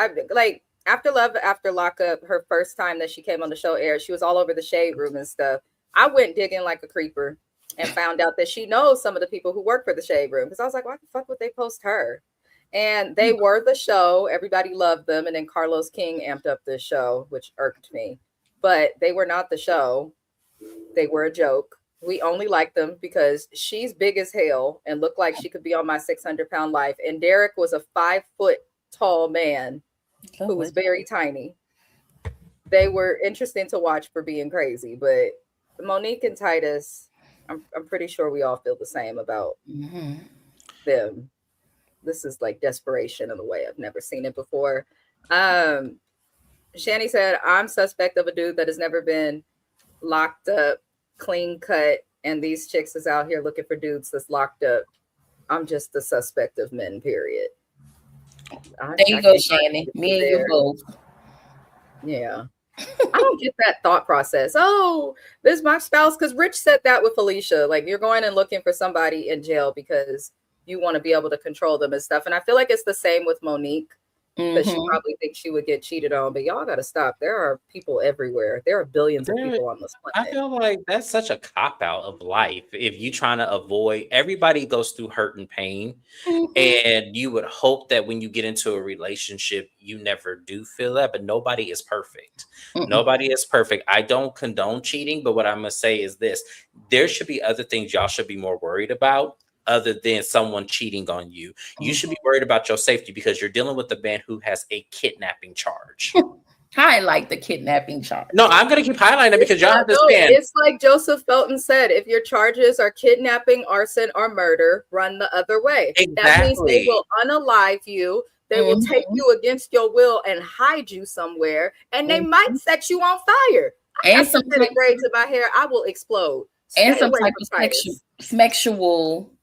After Lockup, her first time that she came on the show aired, she was all over the shade room and stuff. I went digging like a creeper and found out that she knows some of the people who work for the shade room because I was like, why the fuck would they post her? And they were the show. Everybody loved them. And then Carlos King amped up this show, which irked me. But they were not the show. They were a joke. We only liked them because she's big as hell and looked like she could be on my 600-pound life. And Derek was a 5-foot tall man who was very tiny. They were interesting to watch for being crazy. But Monique and Titus, I'm pretty sure we all feel the same about them. This is like desperation in a way I've never seen it before. Shani said, I'm suspect of a dude that has never been locked up, clean cut, and these chicks is out here looking for dudes that's locked up. I'm just the suspect of men, period. There you go, Shani. Me and you both. Yeah. I don't get that thought process. Oh, this is my spouse. Because Rich said that with Felicia. Like, you're going and looking for somebody in jail because you want to be able to control them and stuff. And I feel like it's the same with Monique because she probably thinks she would get cheated on. But y'all got to stop. There are people everywhere. There are billions of people on this planet. I feel like that's such a cop-out of life. If you're trying to avoid, everybody goes through hurt and pain. And you would hope that when you get into a relationship, you never do feel that. But nobody is perfect. Nobody is perfect. I don't condone cheating. But what I'm going to say is this. There should be other things y'all should be more worried about other than someone cheating on you. You should be worried about your safety because you're dealing with a man who has a kidnapping charge. Highlight the kidnapping charge. No, I'm going to keep highlighting it because y'all have to stand. It's like Joseph Felton said, if your charges are kidnapping, arson, or murder, run the other way. Exactly. That means they will unalive you. They will take you against your will and hide you somewhere. And they might set you on fire. And some braids in my hair, I will explode. And some type of sexual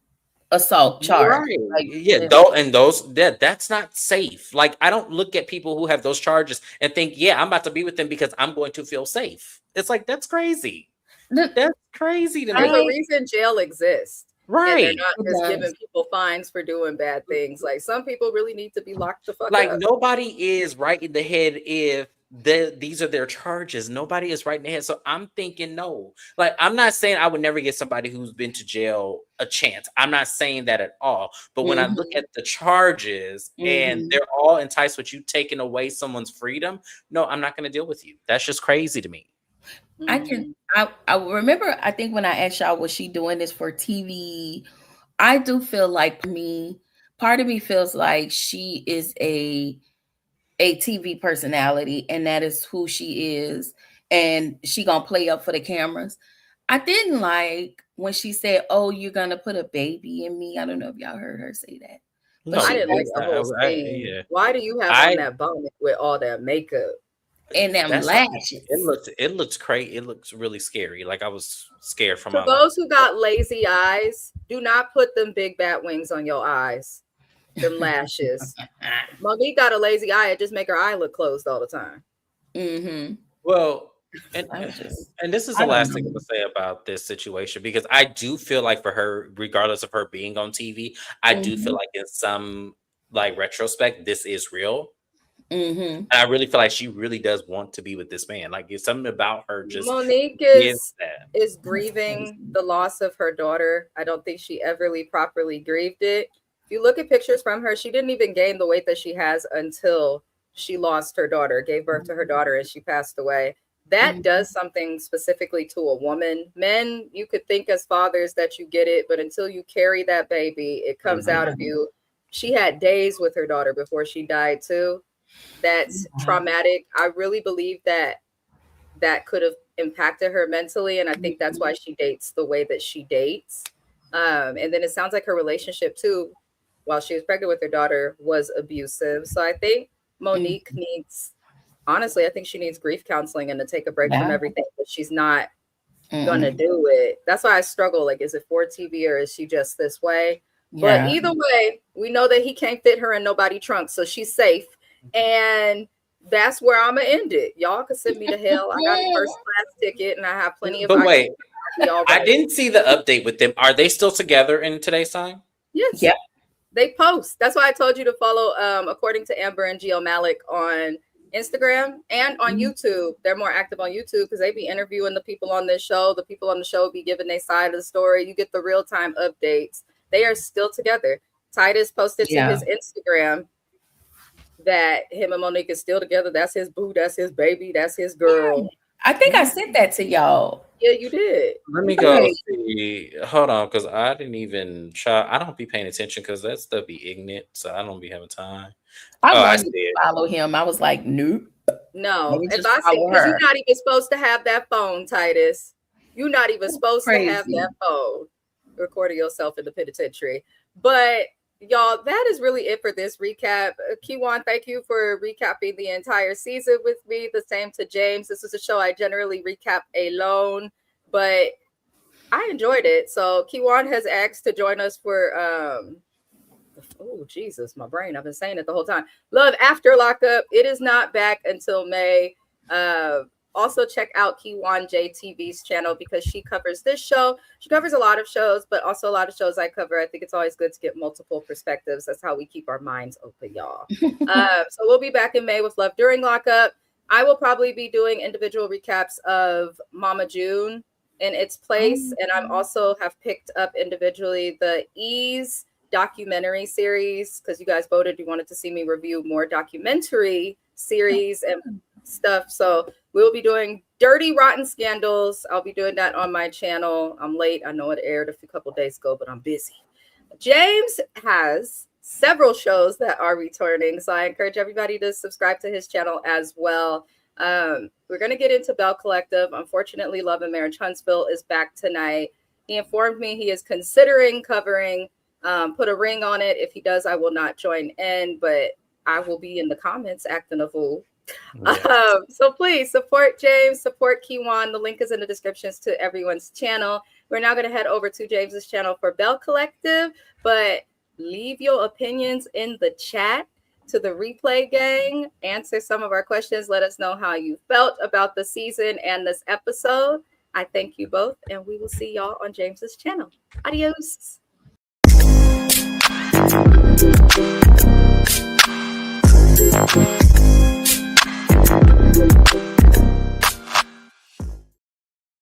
assault charge. Right. Like, that's not safe. Like, I don't look at people who have those charges and think, I'm about to be with them because I'm going to feel safe. It's like, that's crazy. That's crazy to me. There's a reason jail exists. Right. And they're not just giving people fines for doing bad things. Like, some people really need to be locked the fuck up. Like, nobody is right in the head if these are their charges. Nobody is right in the head. So I'm thinking no. Like, I'm not saying I would never get somebody who's been to jail a chance. I'm not saying that at all. But when I look at the charges and they're all enticed with you taking away someone's freedom, no, I'm not going to deal with you. That's just crazy to me. I remember, I think when I asked y'all, was she doing this for TV? I do feel like part of me feels like she is a TV personality, and that is who she is, and she gonna play up for the cameras. I didn't like when she said, "Oh, you're gonna put a baby in me." I don't know if y'all heard her say that. No, I didn't like the whole scene. yeah. Why do you have on that bonnet with all that makeup and them lashes? It looks crazy. It looks really scary. Like, I was scared from for those who got lazy eyes. Do not put them big bat wings on your eyes. Them lashes. Monique got a lazy eye. It just make her eye look closed all the time. Well, and this is the last thing I'm gonna say about this situation, because I do feel like for her, regardless of her being on TV, I do feel like in some like retrospect, this is real. And I really feel like she really does want to be with this man. Like, it's something about her. Just Monique is grieving the loss of her daughter. I don't think she ever properly grieved it. If you look at pictures from her, she didn't even gain the weight that she has until she lost her daughter, gave birth to her daughter, and she passed away. That does something specifically to a woman. Men, you could think as fathers that you get it, but until you carry that baby, it comes out of you. She had days with her daughter before she died too. That's traumatic. I really believe that could have impacted her mentally, and I think that's why she dates the way that she dates. And then it sounds like her relationship too, while she was pregnant with her daughter, was abusive. So I think Monique needs, honestly, I think she needs grief counseling and to take a break from everything, but she's not gonna do it. That's why I struggle. Like, is it for TV or is she just this way? But either way, we know that he can't fit her in nobody's trunk, so she's safe. And that's where I'm gonna end it. Y'all can send me to hell. I got a first class ticket and I have plenty of. But wait, I didn't see the update with them. Are they still together in today's time? Yes. Yep. They post. That's why I told you to follow, according to Amber and Gio Malik, on Instagram and on YouTube. They're more active on YouTube because they be interviewing the people on this show. The people on the show be giving their side of the story. You get the real-time updates. They are still together. Titus posted to his Instagram that him and Monique is still together. That's his boo. That's his baby. That's his girl. I think I sent that to y'all. Yeah, you did. Let me go see. Hold on, because I didn't even try. I don't be paying attention because that stuff be ignorant, so I don't be having time. I follow him. I was like, nope. No, if I say, because you're not even supposed to have that phone, Titus. You're not even supposed to have that phone. Recording yourself in the penitentiary. But y'all, that is really it for this recap. Kiwan, thank you for recapping the entire season with me. The same to James. This is a show I generally recap alone, but I enjoyed it. So Kiwan has asked to join us for oh Jesus, my brain. I've been saying it the whole time. Love After Lockup. It is not back until May. Also check out Kiwan JTV's channel because she covers this show. She covers a lot of shows, but also a lot of shows I cover. I think it's always good to get multiple perspectives. That's how we keep our minds open, y'all. So we'll be back in May with Love During Lockup. I will probably be doing individual recaps of Mama June in its place. And I'm also have picked up individually the Ease documentary series because you guys voted. You wanted to see me review more documentary series and stuff. So we'll be doing Dirty Rotten Scandals. I'll be doing that on my channel. I'm late. I know it aired a couple days ago, but I'm busy. James has several shows that are returning, so I encourage everybody to subscribe to his channel as well. We're going to get into Bell Collective. Unfortunately, Love and Marriage Huntsville is back tonight. He informed me he is considering covering, put a ring on it. If he does, I will not join in, but I will be in the comments acting a fool. Yes. So please support James, support Kiwan. The link is in the descriptions to everyone's channel. We're now going to head over to James's channel for Bell Collective, but leave your opinions in the chat to the replay gang. Answer some of our questions. Let us know how you felt about the season and this episode. I thank you both, and we will see y'all on James's channel. Adios.